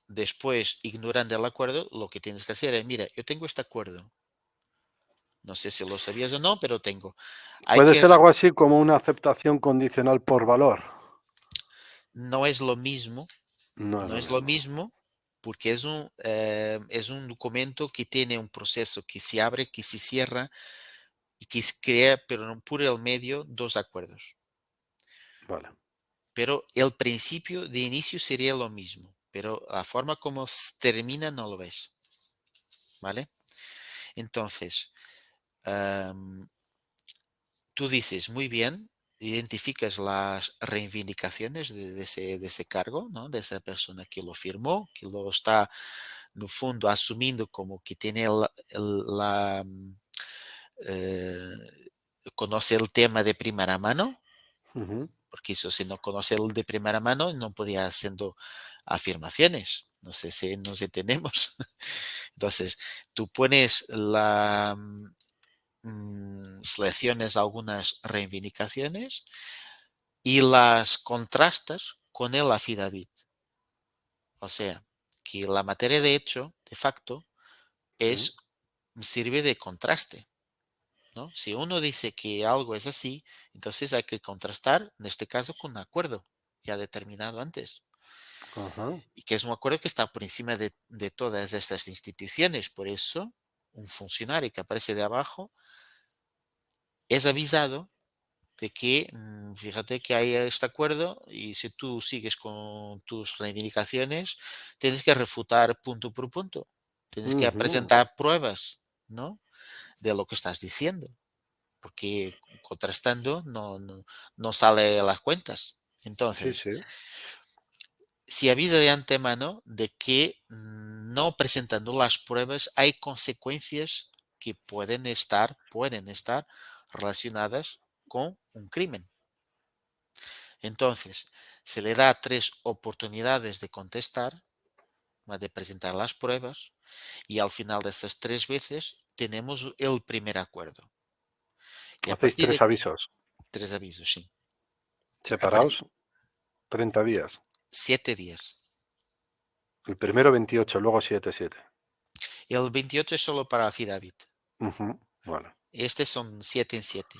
después ignorando el acuerdo, lo que tienes que hacer es, mira, yo tengo este acuerdo. No sé si lo sabías o no, pero tengo. Hay ¿Puede que, ser algo así como una aceptación condicional por valor? no es lo mismo, No es no lo es lo mismo. mismo, porque es un documento que tiene un proceso que se abre, que se cierra y que se crea, pero no por el medio, dos acuerdos. Vale. Pero el principio de inicio sería lo mismo, pero la forma como termina no lo ves, ¿vale? Entonces, am, tú dices, muy bien, identificas las reivindicaciones de ese cargo, ¿no? De esa persona que lo firmó, que lo está, no fondo, asumiendo como que tiene eh, conoce el tema de primera mano, Ujú, porque eso si no conoce el de primera mano no podía haciendo afirmaciones. No sé si nos entendemos. Entonces, tú pones selecciones algunas reivindicaciones y las contrastas con el affidavit. O sea, que la materia de hecho, de facto, sí. es, sirve de contraste, ¿no? Si uno dice que algo es así, entonces hay que contrastar, en este caso, con un acuerdo ya determinado antes. Ajá. Y que es un acuerdo que está por encima de todas estas instituciones. Por eso, un funcionario que aparece de abajo es avisado de que, fíjate que hay este acuerdo y si tú sigues con tus reivindicaciones, tienes que refutar punto por punto. Tienes que Ujú, presentar pruebas, ¿no? De lo que estás diciendo, porque contrastando no sale las cuentas. sí, Entonces, sí. si avisa de antemano de que no presentando las pruebas hay consecuencias que pueden estar relacionadas con un crimen. Entonces, se le da tres oportunidades de contestar, de presentar las pruebas, y al final de esas tres veces tenemos el primer acuerdo. Y a Hacéis partir de tres aquí, avisos. tres avisos, sí. Separados 30 días. 7 días. El primero 28, luego 7, 7. El 28 es solo para affidavit. Bueno. Este son 7 en 7.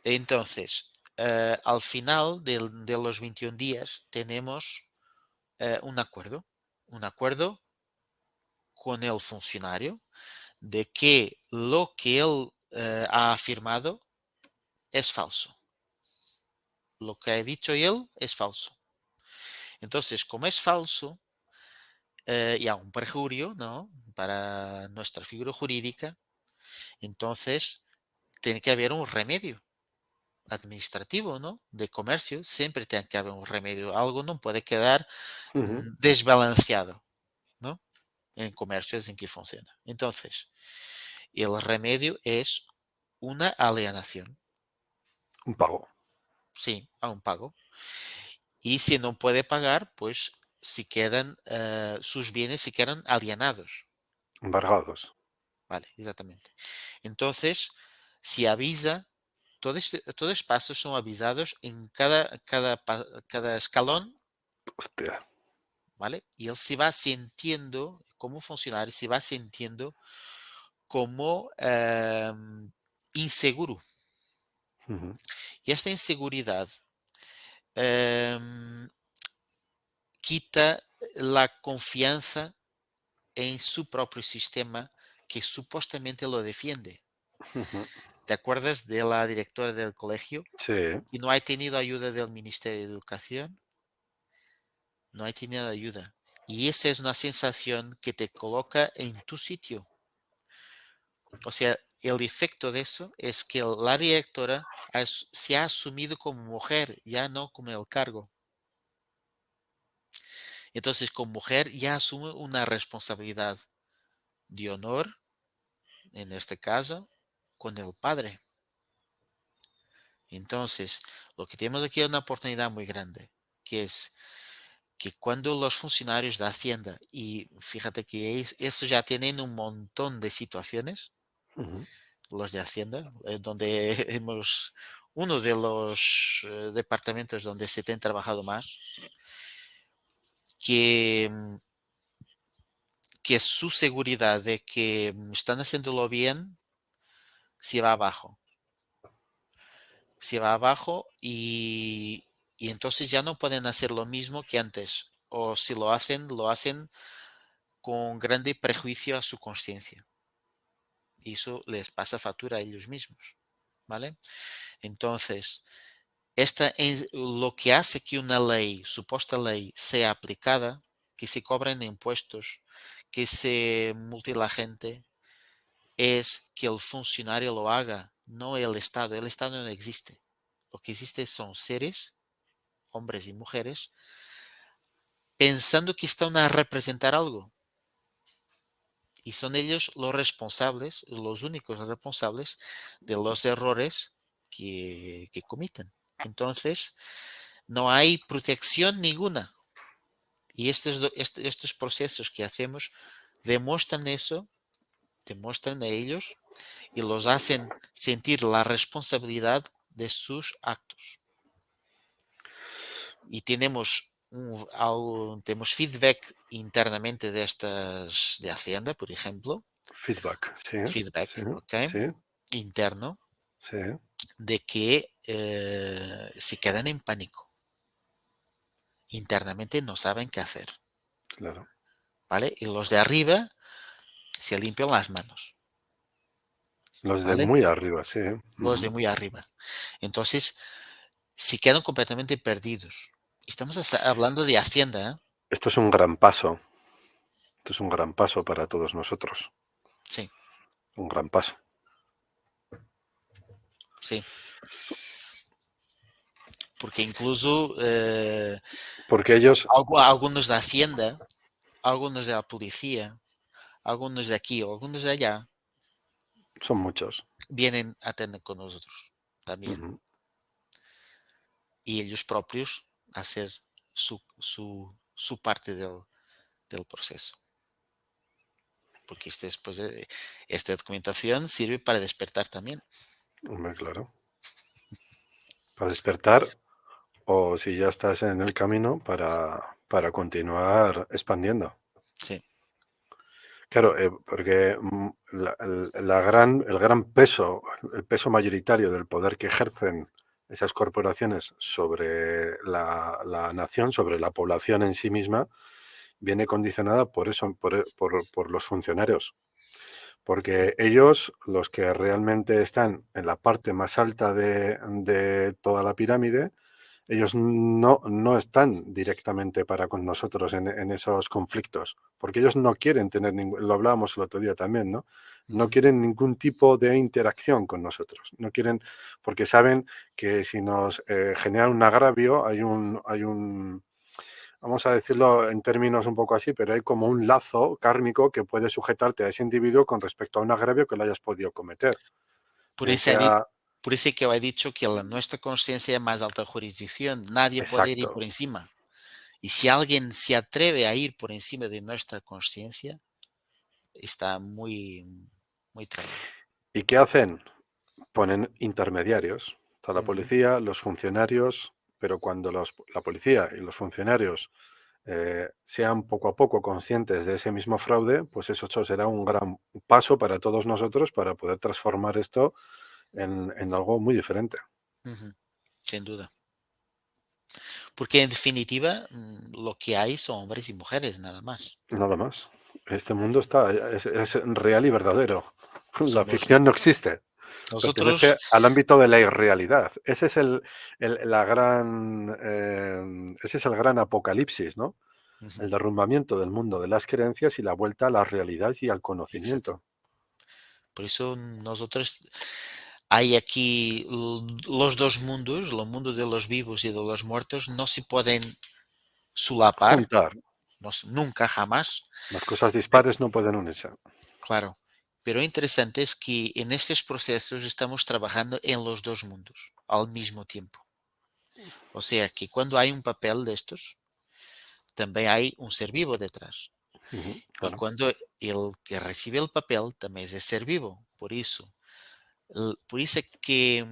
Entonces, al final de los 21 días tenemos un acuerdo con el funcionario de que lo que él ha afirmado es falso. Lo que ha dicho él es falso. Entonces, como es falso, y hay un perjurio, ¿no? Para nuestra figura jurídica, entonces tiene que haber un remedio administrativo, ¿no? De comercio, siempre tiene que haber un remedio. Algo no puede quedar desbalanceado, ¿no? En comercio es en que funciona. Entonces, el remedio es una alienación. Un pago. Sí, a un pago. Y si no puede pagar, pues si quedan sus bienes si quedan alienados. Embargados. Vale, exactamente. Entonces, si avisa, todos estos pasos son avisados en cada escalón, Hostia. ¿vale? Y él se va sintiendo, como funcionario, se va sintiendo como inseguro. Y esta inseguridad em, quita la confianza en su propio sistema que supuestamente lo defiende. ¿Te acuerdas de la directora del colegio? Sí. Y no ha tenido ayuda del Ministerio de Educación. No ha tenido ayuda. Y esa es una sensación que te coloca en tu sitio. O sea, el efecto de eso es que la directora se ha asumido como mujer, ya no como el cargo. Entonces, como mujer ya asume una responsabilidad de honor, en este caso, con el padre. Entonces, lo que tenemos aquí es una oportunidad muy grande, que es que cuando los funcionarios de Hacienda, y fíjate que eso ya tienen un montón de situaciones, los de Hacienda, donde hemos, uno de los departamentos donde se te han trabajado más, que, que su seguridad de que están haciéndolo bien se va abajo. Se va abajo y entonces ya no pueden hacer lo mismo que antes. O si lo hacen con grande prejuicio a su conciencia. Y eso les pasa factura a ellos mismos. ¿Vale? Entonces, esta es lo que hace que una ley, supuesta ley, sea aplicada, que se cobren impuestos, que se multe la gente, es que el funcionario lo haga, no el Estado. El Estado no existe. Lo que existe son seres, hombres y mujeres, pensando que están a representar algo. Y son ellos los responsables, los únicos responsables de los errores que comiten. Entonces, no hay protección ninguna. Y estos procesos que hacemos demuestran eso, demuestran a ellos y los hacen sentir la responsabilidad de sus actos. Y tenemos feedback internamente de estas de Hacienda, por ejemplo, Feedback. Sí. Sí. feedback, ¿ok? Sí. Interno, Sí. de que se quedan en pánico. Internamente no saben qué hacer, Claro. ¿vale? Y los de arriba se limpian las manos, Los de ¿vale? muy arriba, sí. Los de muy arriba. Entonces, se quedan completamente perdidos. Estamos hablando de Hacienda, ¿eh? Esto es un gran paso. Esto es un gran paso para todos nosotros. Sí, Un gran paso. sí. Porque incluso Porque ellos algunos de Hacienda, algunos de la policía, algunos de aquí o algunos de allá, son muchos. vienen a tener con nosotros también. Y ellos propios hacer su parte del proceso. Porque después, esta documentación sirve para despertar también. Hombre, claro. a despertar o si ya estás en el camino para continuar expandiendo. Sí. Claro, porque el gran peso, el peso mayoritario del poder que ejercen esas corporaciones sobre la nación, sobre la población en sí misma, viene condicionada por eso, por los funcionarios. Porque ellos, los que realmente están en la parte más alta de toda la pirámide, ellos no están directamente para con nosotros en esos conflictos, porque ellos no quieren tener ningún, lo hablábamos el otro día también, ¿no? No Ujú, quieren ningún tipo de interacción con nosotros, no quieren, porque saben que si nos generan un agravio, vamos a decirlo en términos un poco así, pero hay como un lazo kármico que puede sujetarte a ese individuo con respecto a un agravio que lo hayas podido cometer, Por bien eso, sea por eso que yo he dicho que nuestra conciencia es más alta jurisdicción. Nadie puede ir por exacto. encima. Y si alguien se atreve a ir por encima de nuestra conciencia, está muy, muy traído. ¿Y qué hacen? Ponen intermediarios. Está la Ujú, policía, los funcionarios, pero cuando la policía y los funcionarios sean poco a poco conscientes de ese mismo fraude, pues eso será un gran paso para todos nosotros para poder transformar esto en algo muy diferente. ujú, sin duda. Porque en definitiva, lo que hay son hombres y mujeres, nada más. Nada más. Este mundo es real y verdadero. La Somos ficción no existe. nosotros. Pertenece al ámbito de la irrealidad. Ese es el gran apocalipsis, ¿no? Ujú, El derrumbamiento del mundo de las creencias y la vuelta a la realidad y al exacto. conocimiento. Por eso nosotros hay aquí los dos mundos, el mundo de los vivos y de los muertos, no se pueden solapar, Juntar. nunca, jamás. Las cosas Pero- dispares no pueden unirse. claro. Pero interesante es que en estos procesos estamos trabajando en los dos mundos al mismo tiempo. O sea que cuando hay un papel de estos, también hay un ser vivo detrás. Ujú, Y claro. cuando el que recibe el papel también es el ser vivo. Por eso que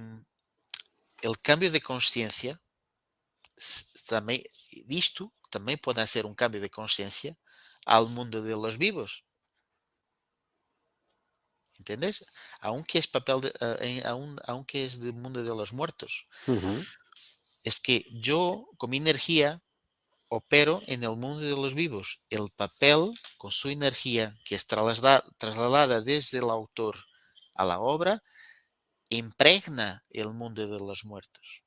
el cambio de conciencia también, isto también puede hacer un cambio de conciencia al mundo de los vivos. ¿Entiendes? Aunque es papel aunque es del mundo de los muertos. Ujú. Es que yo, con mi energía, opero en el mundo de los vivos. El papel, con su energía, que es trasladada desde el autor a la obra, impregna el mundo de los muertos.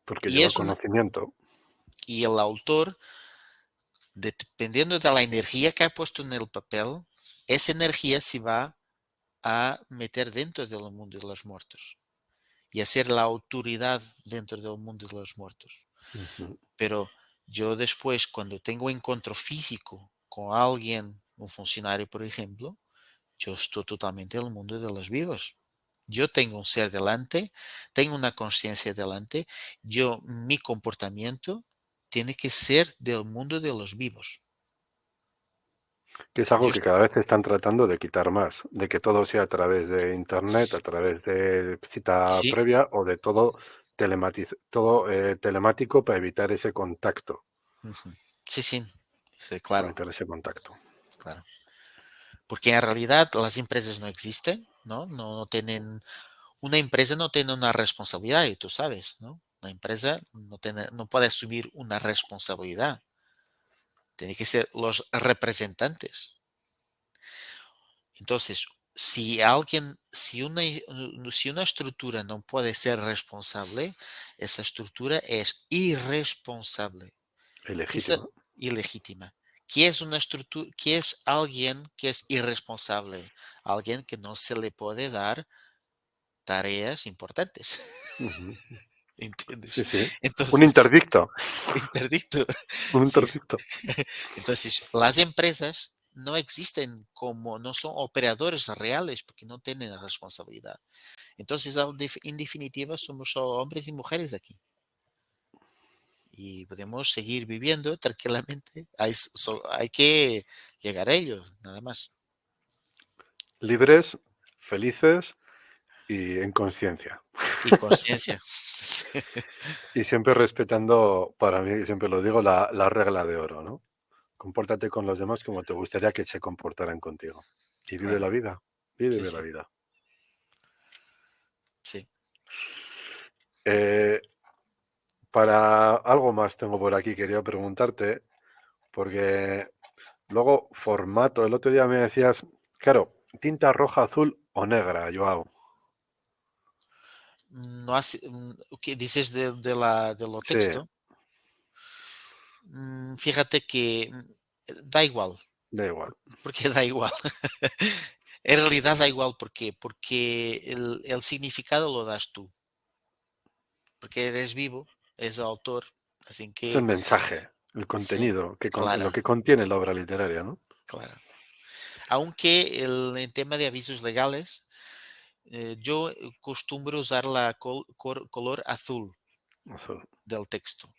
Porque Y, lleva es una, conocimiento. y el autor, dependiendo de la energía que ha puesto en el papel, esa energía se va a meter dentro del mundo de los muertos y a ser la autoridad dentro del mundo de los muertos. Ujú. Pero yo después, cuando tengo encuentro físico con alguien, un funcionario, por ejemplo, yo estoy totalmente en el mundo de los vivos. Yo tengo un ser delante, tengo una conciencia delante, mi comportamiento tiene que ser del mundo de los vivos. Que es algo Yo, que cada vez están tratando de quitar más, de que todo sea a través de internet, a través de cita sí, previa o de todo telemático para evitar ese contacto, ujú, sí, sí, sí, para claro, evitar ese contacto. claro. Porque en realidad las empresas no existen, ¿no? No tienen, una empresa no tiene una responsabilidad, y tú sabes, ¿no? La empresa no puede asumir una responsabilidad. Tiene que ser los representantes. Entonces, si una estructura no puede ser responsable, esa estructura es irresponsable, que es Ilegítimo. ilegítima. ¿Qué es una estructura? ¿Qué es alguien que es irresponsable? Alguien que no se le puede dar tareas importantes. Ujú. Sí, ¿Entiendes? sí. Un Entonces, interdicto. interdicto. Un Sí. interdicto. Entonces, las empresas no existen como, no son operadores reales porque no tienen responsabilidad. Entonces, en definitiva, somos solo hombres y mujeres aquí. Y podemos seguir viviendo tranquilamente. Hay que llegar a ello, nada más. Libres, felices y en conciencia. Y conciencia. Y siempre respetando, para mí, siempre lo digo, la regla de oro, ¿no? Compórtate con los demás como te gustaría que se comportaran contigo. Y vive la Claro, vida, sí, vive la sí, vida. sí. Eh, para algo más tengo por aquí, quería preguntarte, porque luego formato, el otro día me decías, claro, tinta roja, azul o negra, Joao. No hace, o que dices de lo Sí, texto, fíjate que da igual, da igual. porque da igual. En realidad da igual, ¿por qué? Porque el significado lo das tú, porque eres vivo, es el autor, así Es el que mensaje, el sí, contenido, claro, lo que contiene la obra literaria, ¿no? claro. Aunque en tema de avisos legales, yo costumbro usar la color azul Azul. del texto,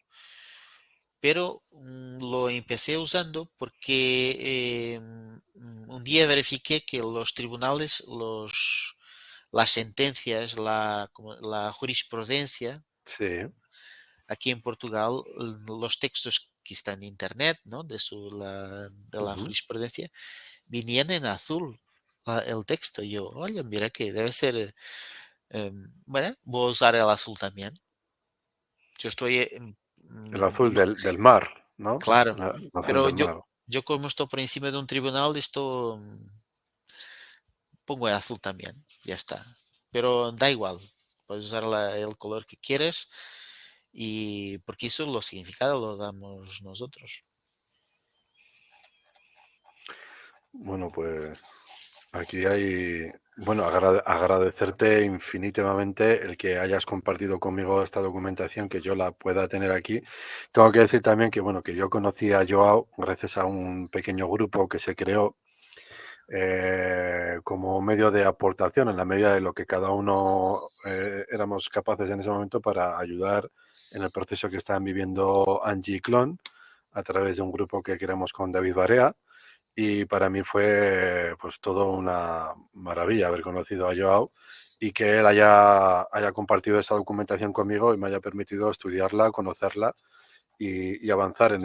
pero lo empecé usando porque un día verifiqué que los tribunales, las sentencias, la jurisprudencia Sí. aquí en Portugal, los textos que están en internet, ¿no? De la Ujú. jurisprudencia, venían en azul el texto. Y yo, oye, mira que debe ser, bueno, voy a usar el azul también. Yo estoy, El azul no, del mar, ¿no? claro, El azul pero del mar. yo como estoy por encima de un tribunal, pongo el azul también, ya está. Pero da igual, puedes usar el color que quieres y porque eso lo significado lo damos nosotros. Bueno, pues aquí hay, bueno, agradecerte infinitivamente el que hayas compartido conmigo esta documentación, que yo la pueda tener aquí. Tengo que decir también que, bueno, que yo conocí a Joao gracias a un pequeño grupo que se creó como medio de aportación en la medida de lo que cada uno éramos capaces en ese momento para ayudar en el proceso que estaban viviendo Angie y Clon a través de un grupo que creamos con David Barea. Y para mí fue pues todo una maravilla haber conocido a Joao y que él haya compartido esa documentación conmigo y me haya permitido estudiarla, conocerla y avanzar en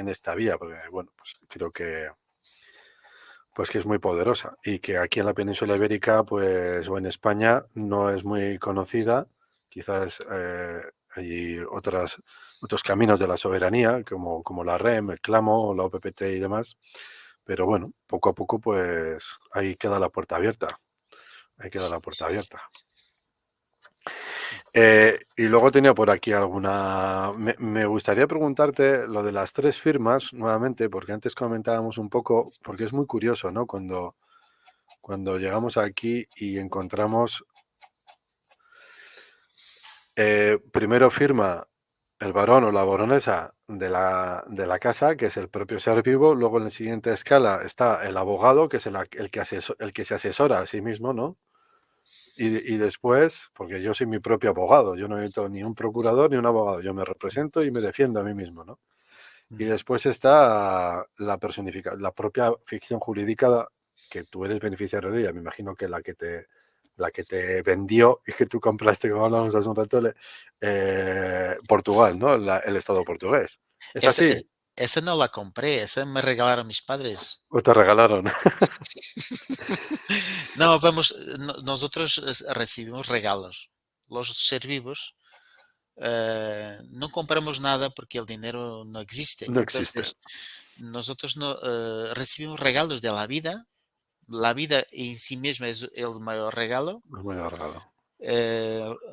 esta vía, porque bueno, pues creo que pues que es muy poderosa y que aquí en la península ibérica, pues, o en España no es muy conocida. Quizás hay otros caminos de la soberanía, como la REM, el Clamo, la OPPT y demás. Pero bueno, poco a poco, pues ahí queda la puerta abierta. Ahí queda la puerta abierta. Y luego tenía por aquí alguna. Me gustaría preguntarte lo de las tres firmas nuevamente, porque antes comentábamos un poco, porque es muy curioso, ¿no? Cuando llegamos aquí y encontramos, primero firma el varón o la baronesa de la casa, que es el propio ser vivo, luego en la siguiente escala está el abogado, que es el que se asesora a sí mismo, ¿no? Y después, porque yo soy mi propio abogado, yo no necesito ni un procurador ni un abogado, yo me represento y me defiendo a mí mismo, ¿no? Y Ujú. después está la propia ficción jurídica que tú eres beneficiario de ella. Me imagino que la que te vendió y que tú compraste, como hablamos hace un rato, Portugal, ¿no? El Estado portugués. ¿Es Esa, así? esa no la compré, esa me regalaron mis padres. ¿O te regalaron? No, vamos, nosotros recibimos regalos. Los ser vivos no compramos nada porque el dinero no existe. No existe. Entonces, nosotros no, recibimos regalos de la vida. La vida en sí misma es el mayor regalo. Es muy regalo.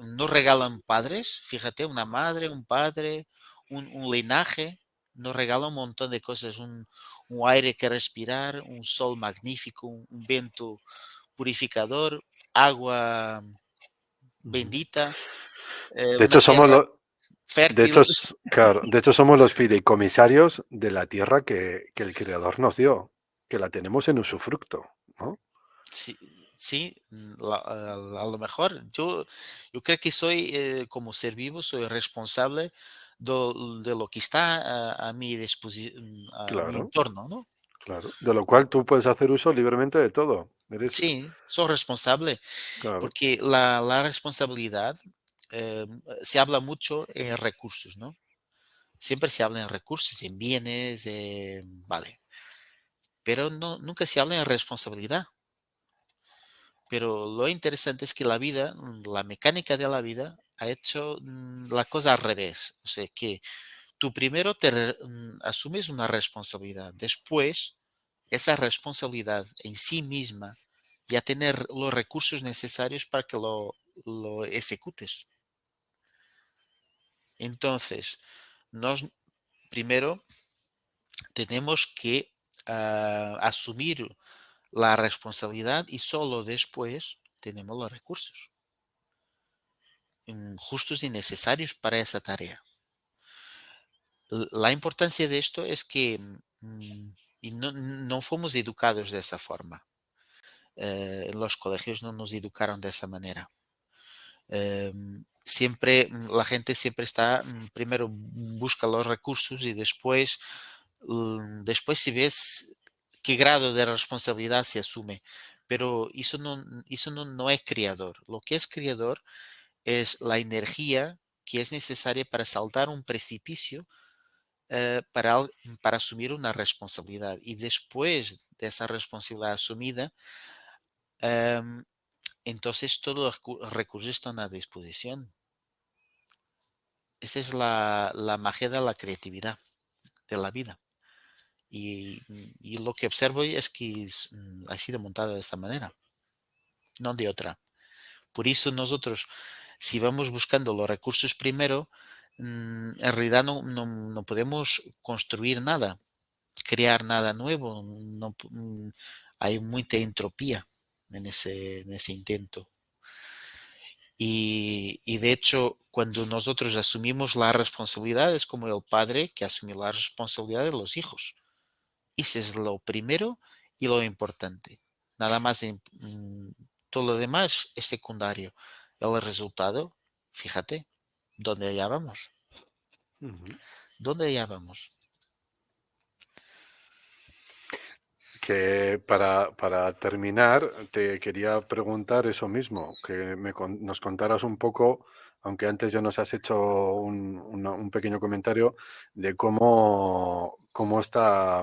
Nos regalan padres, fíjate, una madre, un padre, un linaje. Nos regala un montón de cosas, un aire que respirar, un sol magnífico, un viento purificador, agua Ujú. bendita, De una hecho, somos tierra los, de fértil. hecho, claro, de hecho, somos los fideicomisarios de la tierra que el Creador nos dio, que la tenemos en usufructo, ¿no? Sí, sí, a lo mejor yo creo que soy, como ser vivo, soy responsable de lo que está a mi disposición, a mi Claro, entorno, ¿no? claro. De lo cual tú puedes hacer uso libremente de todo. Eres, Sí, soy responsable, claro. porque la responsabilidad, se habla mucho en recursos, ¿no? Siempre se habla en recursos, en bienes, vale, pero no, nunca se habla en responsabilidad. Pero lo interesante es que la vida, la mecánica de la vida, ha hecho la cosa al revés. O sea, que tú primero asumes una responsabilidad, después esa responsabilidad en sí misma ya tener los recursos necesarios para que lo ejecutes. Entonces, nos primero tenemos que asumir la responsabilidad y solo después tenemos los recursos justos y necesarios para esa tarea. La importancia de esto es que y no fomos educados de esa forma. En los colegios no nos educaron de esa manera. Siempre, la gente siempre está, primero busca los recursos y después si ves qué grado de responsabilidad se asume. Pero eso no es creador. Lo que es creador es la energía que es necesaria para saltar un precipicio para asumir una responsabilidad. Y después de esa responsabilidad asumida, em, entonces todos los recursos están a disposición. Esa es la magia de la creatividad de la vida. Y lo que observo es que ha sido montada de esta manera, no de otra. Por eso nosotros, si vamos buscando los recursos primero, en realidad no podemos construir nada, crear nada nuevo. Hay mucha entropía en ese intento. Y de hecho, cuando nosotros asumimos la responsabilidad, es como el padre que asume la responsabilidad de los hijos. Eso es lo primero y lo importante. Nada más, todo lo demás es secundario. El resultado, fíjate, ¿dónde allá vamos? Ujú. ¿Dónde allá vamos? Que para terminar, te quería preguntar eso mismo, que nos contaras un poco, aunque antes ya nos has hecho un pequeño comentario de cómo está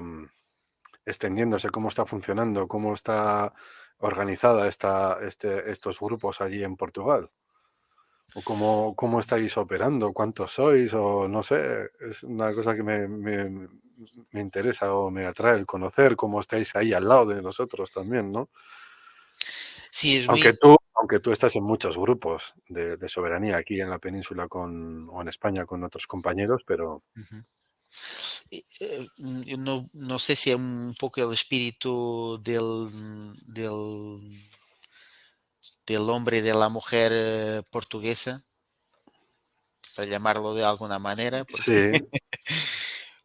extendiéndose, cómo está funcionando, cómo está organizada estos grupos allí en Portugal. O cómo estáis operando, cuántos sois, o no sé, es una cosa que me interesa o me atrae el conocer cómo estáis ahí al lado de nosotros también, ¿no? Sí, es Aunque muy... tú estás en muchos grupos de soberanía aquí en la península o en España con otros compañeros, pero Ujú. Yo no sé si es un poco el espíritu del hombre y de la mujer portuguesa, para llamarlo de alguna manera, sí, sí,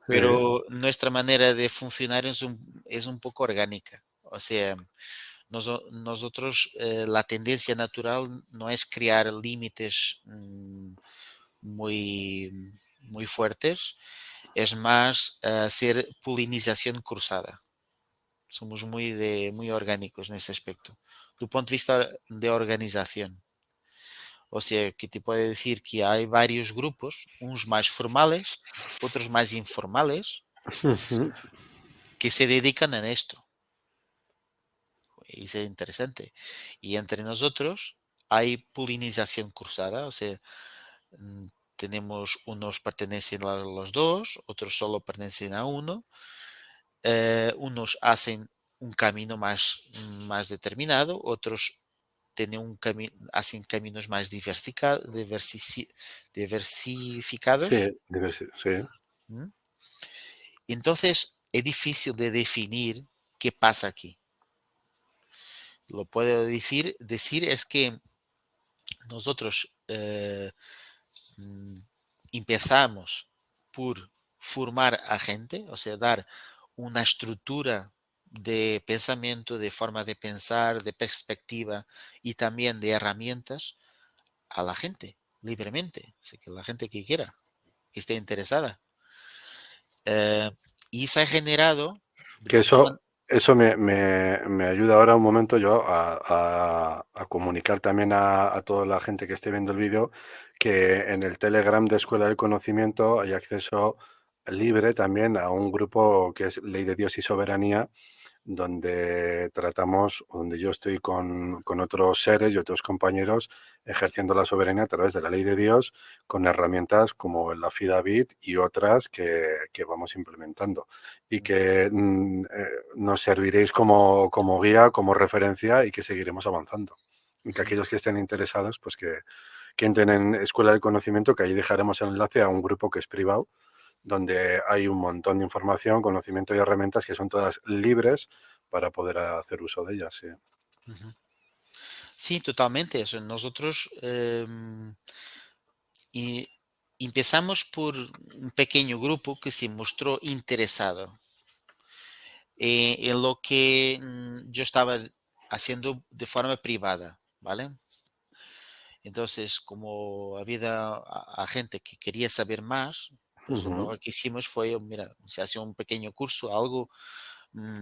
pero nuestra manera de funcionar es un poco orgánica. O sea, nosotros, la tendencia natural no es crear límites muy, muy fuertes, es más hacer polinización cruzada. Somos muy orgánicos en ese aspecto. Tu punto de vista de organización. O sea, que te puede decir que hay varios grupos, unos más formales, otros más informales, ujú, que se dedican a esto. Y eso es interesante. Y entre nosotros hay polinización cruzada, o sea, mm, tenemos unos pertenecen a los dos, otros solo pertenecen a uno, unos hacen un camino más determinado, otros tienen hacen caminos más diversificados. sí, sí, ¿M? Entonces, es difícil de definir qué pasa aquí. Lo puedo decir es que nosotros mm, empezamos por formar a gente, o sea, dar una estructura de pensamiento, de forma de pensar, de perspectiva y también de herramientas a la gente libremente, o sea, que la gente que quiera, que esté interesada. Eh, y se ha generado de Que mucha eso, manera. eso me ayuda ahora un momento yo a comunicar también a toda la gente que esté viendo el vídeo que en el Telegram de Escuela del Conocimiento hay acceso libre también a un grupo que es Ley de Dios y Soberanía, donde tratamos, donde yo estoy con otros seres y otros compañeros ejerciendo la soberanía a través de la ley de Dios con herramientas como el Affidavit y otras que vamos implementando y que nos serviréis como guía, como referencia y que seguiremos avanzando. Y que Ujú. aquellos que estén interesados, pues que entren en Escuela del Conocimiento, que ahí dejaremos el enlace a un grupo que es privado, donde hay un montón de información, conocimiento y herramientas que son todas libres para poder hacer uso de ellas. Sí. Ujú. Sí, totalmente. Eso. Nosotros y empezamos por un pequeño grupo que se mostró interesado en lo que yo estaba haciendo de forma privada, ¿vale? Entonces, como había a gente que quería saber más, pues lo Ujú. mejor que hicimos fue, mira, se hace un pequeño curso, algo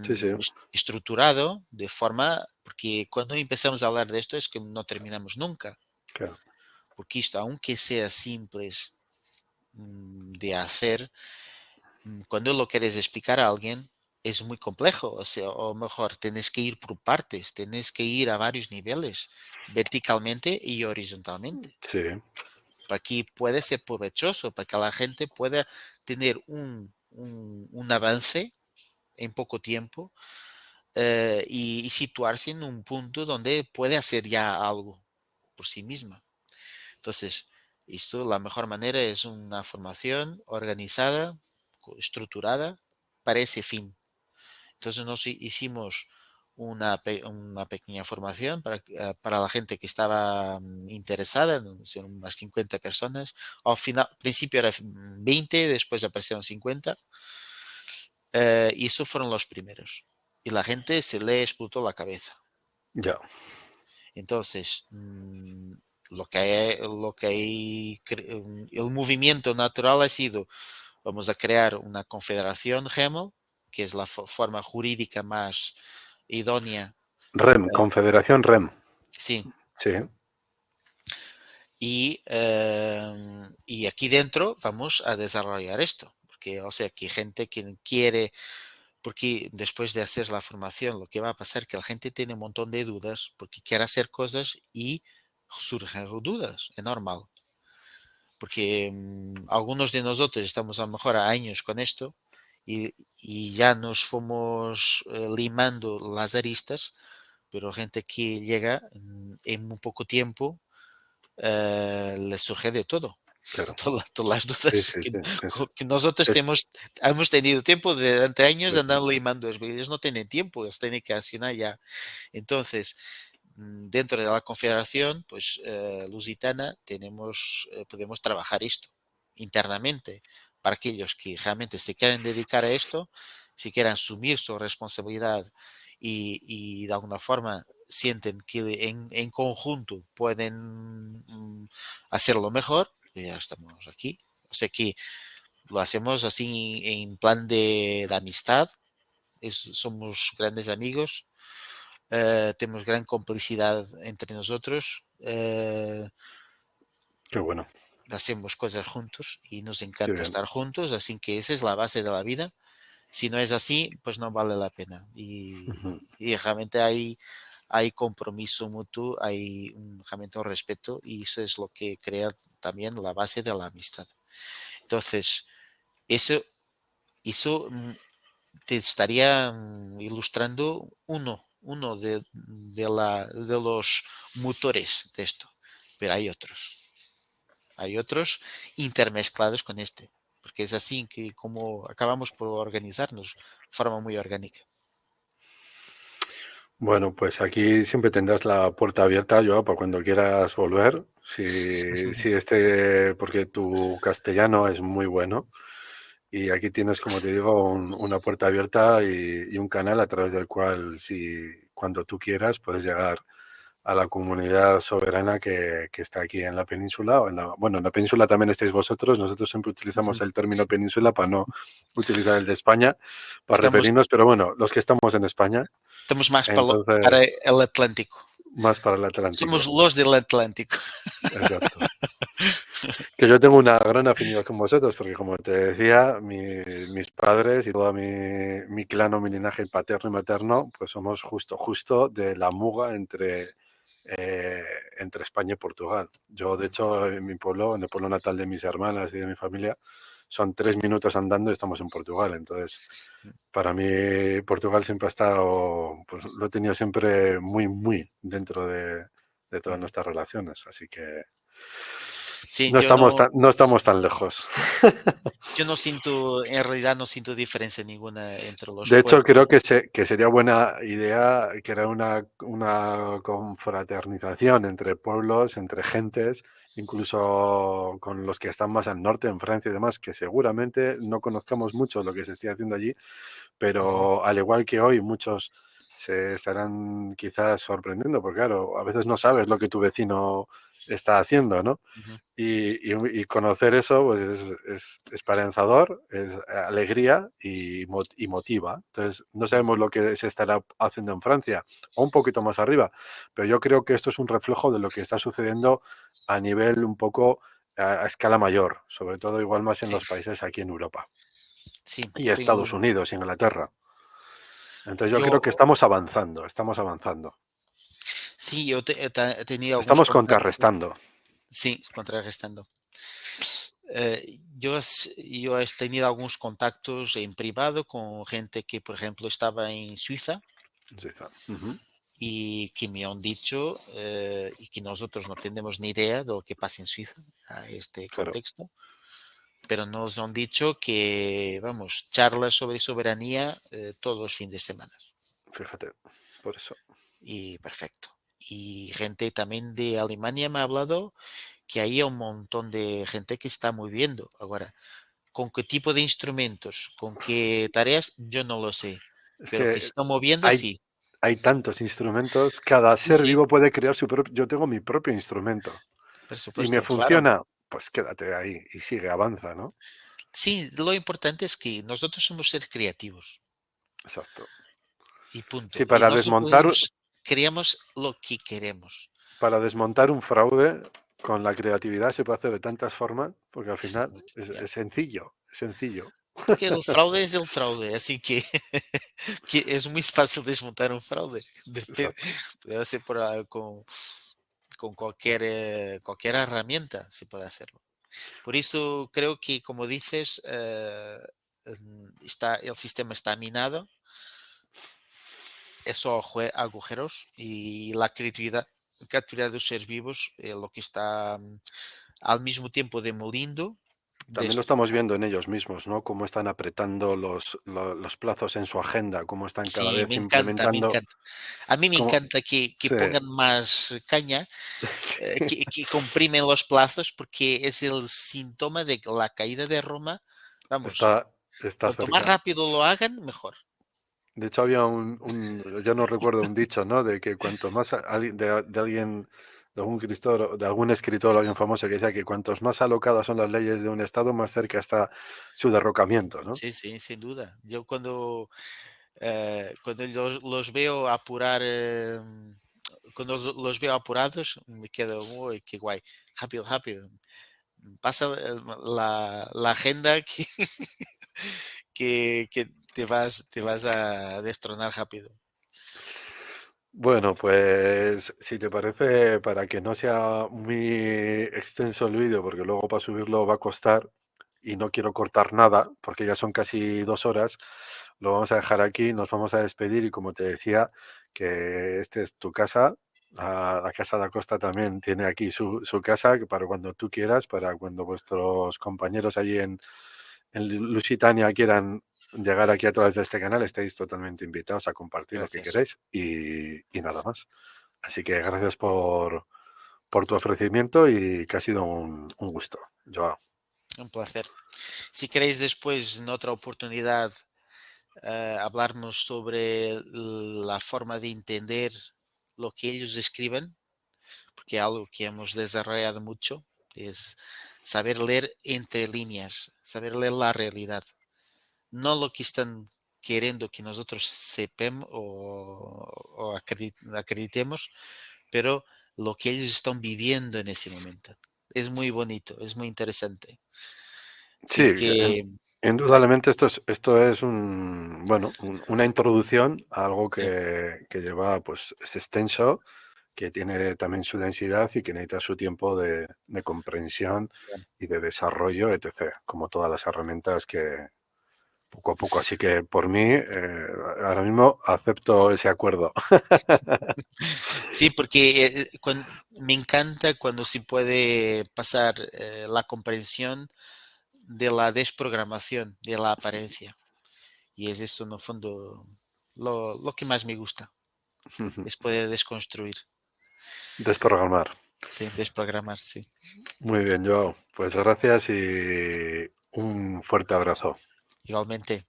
Sí, sí, estructurado, de forma, porque cuando empezamos a hablar de esto es que no terminamos nunca, claro. porque esto, aunque sea simples de hacer, cuando lo quieres explicar a alguien, es muy complejo, o sea, o mejor, tienes que ir por partes, tienes que ir a varios niveles, verticalmente y horizontalmente. Sí, Para que pueda ser provechoso, para que la gente pueda tener un avance en poco tiempo y situarse en un punto donde puede hacer ya algo por sí misma. Entonces, esto, la mejor manera es una formación organizada, estructurada para ese fin. Entonces, nos hicimos una pequeña formación para la gente que estaba interesada, ¿no? Son unas 50 personas. Al principio era 20, después aparecieron 50, y esos fueron los primeros. Y la gente se le explotó la cabeza. ya. Entonces, el movimiento natural ha sido, vamos a crear una confederación GEMO, que es la forma jurídica más idónea. REM, eh, Confederación REM. sí, Sí, y aquí dentro vamos a desarrollar esto, porque, o sea, que gente que quiere, porque después de hacer la formación, lo que va a pasar es que la gente tiene un montón de dudas, porque quiere hacer cosas y surgen dudas, es normal. Porque algunos de nosotros estamos a lo mejor a años con esto y ya nos fuimos limando las aristas, pero gente que llega en muy poco tiempo les surge de todo. claro. Todas las Sí, dudas sí, sí. que nosotros Es, hemos tenido tiempo durante años de sí, andar limando, ellos no tienen tiempo, ellos tienen que accionar ya. Entonces, dentro de la confederación, pues lusitana, podemos trabajar esto internamente para aquellos que realmente se quieren dedicar a esto, si quieren asumir su responsabilidad y de alguna forma sienten que en conjunto pueden hacerlo mejor, pues ya estamos aquí. O sea que lo hacemos así en plan de amistad, somos grandes amigos, tenemos gran complicidad entre nosotros, qué bueno, hacemos cosas juntos y nos qué encanta bien. estar juntos, así que esa es la base de la vida. Si no es así, pues no vale la pena. Ujú. Y realmente hay compromiso mutuo, hay realmente un respeto y eso es lo que crea también la base de la amistad. Entonces, eso, eso te estaría ilustrando uno de los motores de esto, pero hay otros intermezclados con este, porque es así que como acabamos por organizarnos de forma muy orgánica. Bueno, pues aquí siempre tendrás la puerta abierta, Joao, para cuando quieras volver. Si porque tu castellano es muy bueno. Y aquí tienes, como te digo, una puerta abierta y un canal a través del cual, si cuando tú quieras, puedes llegar a la comunidad soberana que está aquí en la península. Bueno, en la península también estáis vosotros. Nosotros siempre utilizamos Ujú. el término península para no utilizar el de España, para Estamos, referirnos, pero bueno, los que estamos en España, estamos más para entonces el Atlántico. más para el Somos Atlántico. los del Atlántico. Exacto. Que yo tengo una gran afinidad con vosotros, porque como te decía, mis padres y todo mi clan o mi linaje paterno y materno, pues somos justo de la muga eh, entre España y Portugal. Yo, de hecho, en mi pueblo, en el pueblo natal de mis hermanas y de mi familia, son 3 minutos andando y estamos en Portugal. Entonces, para mí, Portugal siempre ha estado, pues lo he tenido siempre muy dentro de todas nuestras relaciones. Así que Sí, no estamos tan lejos. yo no siento, en realidad no siento diferencia ninguna entre los De hecho, creo pueblos. que sería buena idea crear una confraternización entre pueblos, entre gentes, incluso con los que están más al norte, en Francia y demás, que seguramente no conozcamos mucho lo que se esté haciendo allí, Ujú, pero al igual que hoy, muchos se estarán quizás sorprendiendo, porque claro, a veces no sabes lo que tu vecino está haciendo, ¿no? ujú, Y conocer eso pues es esperanzador, es alegría y motiva. Entonces, no ujú. sabemos lo que se estará haciendo en Francia o un poquito más arriba, pero yo creo que esto es un reflejo de lo que está sucediendo a nivel un poco a escala mayor, sobre todo igual más en Sí, los países aquí en Europa sí, y Estados Unidos, Inglaterra. Entonces yo creo yo, que estamos avanzando, estamos avanzando. sí, yo he tenido algunos Estamos contactos, contrarrestando. sí, contrarrestando. Yo he tenido algunos contactos en privado con gente que, por ejemplo, estaba en Suiza Suiza. Ujú. y que me han dicho y que nosotros no tenemos ni idea de lo que pasa en Suiza a este Claro, contexto, pero nos han dicho que, vamos, charlas sobre soberanía todos los fines de semana. fíjate, por eso. Y perfecto. Y gente también de Alemania me ha hablado que hay un montón de gente que está moviendo. Ahora, ¿con qué tipo de instrumentos? ¿Con qué tareas? Yo no lo sé. Es Pero que que se está moviendo, hay, sí. hay tantos instrumentos, cada Sí, ser sí, vivo puede crear su propio. Yo tengo mi propio instrumento por y me supuesto, claro. funciona, pues quédate ahí y sigue, avanza, ¿no? Sí, lo importante es que nosotros somos seres creativos Exacto. y punto. Sí, Y nosotros creamos lo que queremos. para desmontar un fraude con la creatividad se puede hacer de tantas formas, porque al final es, Ya. es sencillo, es sencillo. Porque el fraude es el fraude, así que, que es muy fácil desmontar un fraude. Exacto. Puede ser con cualquier herramienta, se puede hacerlo. Por eso creo que, como dices, el sistema está minado, es solo agujeros y creatividad de los seres vivos, lo que está al mismo tiempo demoliendo de También lo esto. estamos viendo en ellos mismos, ¿no? Cómo están apretando los plazos en su agenda, cómo están cada Sí, vez me encanta, me implementando, encanta. A mí me como, encanta que sí, pongan más caña, que comprimen los plazos, porque es el síntoma de que la caída de Roma. Vamos, está cuanto más cerca. rápido lo hagan, mejor. De hecho, había yo no recuerdo un dicho, ¿no? De que cuanto más de alguien, de algún escritor o alguien famoso que decía que cuantos más alocadas son las leyes de un estado, más cerca está su derrocamiento, ¿no? Sí, sí, sin duda. Yo cuando los veo apurar, cuando los veo apurados, me quedo, uy, qué guay, rápido, rápido. Pasa la agenda que te vas a destronar rápido. Bueno, pues si te parece, para que no sea muy extenso el vídeo, porque luego para subirlo va a costar y no quiero cortar nada, porque ya son casi 2 horas, lo vamos a dejar aquí, nos vamos a despedir y como te decía, que este es tu casa, la Casa de Acosta también tiene aquí su casa, que para cuando tú quieras, para cuando vuestros compañeros allí en Lusitania quieran llegar aquí a través de este canal, estáis totalmente invitados a compartir lo que Gracias. queráis y nada más. Así que gracias por tu ofrecimiento y que ha sido un gusto, Joao. Un placer. Si queréis después, en otra oportunidad, hablarmos sobre la forma de entender lo que ellos escriben, porque algo que hemos desarrollado mucho es saber leer entre líneas, saber leer la realidad, no lo que están queriendo que nosotros sepamos o acreditemos, pero lo que ellos están viviendo en ese momento. Es muy bonito, es muy interesante. Sí, Y que indudablemente esto es una introducción a algo sí, que lleva, pues, es extenso, que tiene también su densidad y que necesita su tiempo de comprensión sí. y de desarrollo, etc., como todas las herramientas que poco a poco. Así que por mí, ahora mismo acepto ese acuerdo. Sí, porque me encanta cuando se puede pasar la comprensión de la desprogramación, de la apariencia. Y es eso, en el fondo, lo que más me gusta, es poder desconstruir, Desprogramar. sí, desprogramar, sí. Muy bien, Joao. Pues gracias y un fuerte abrazo. Igualmente.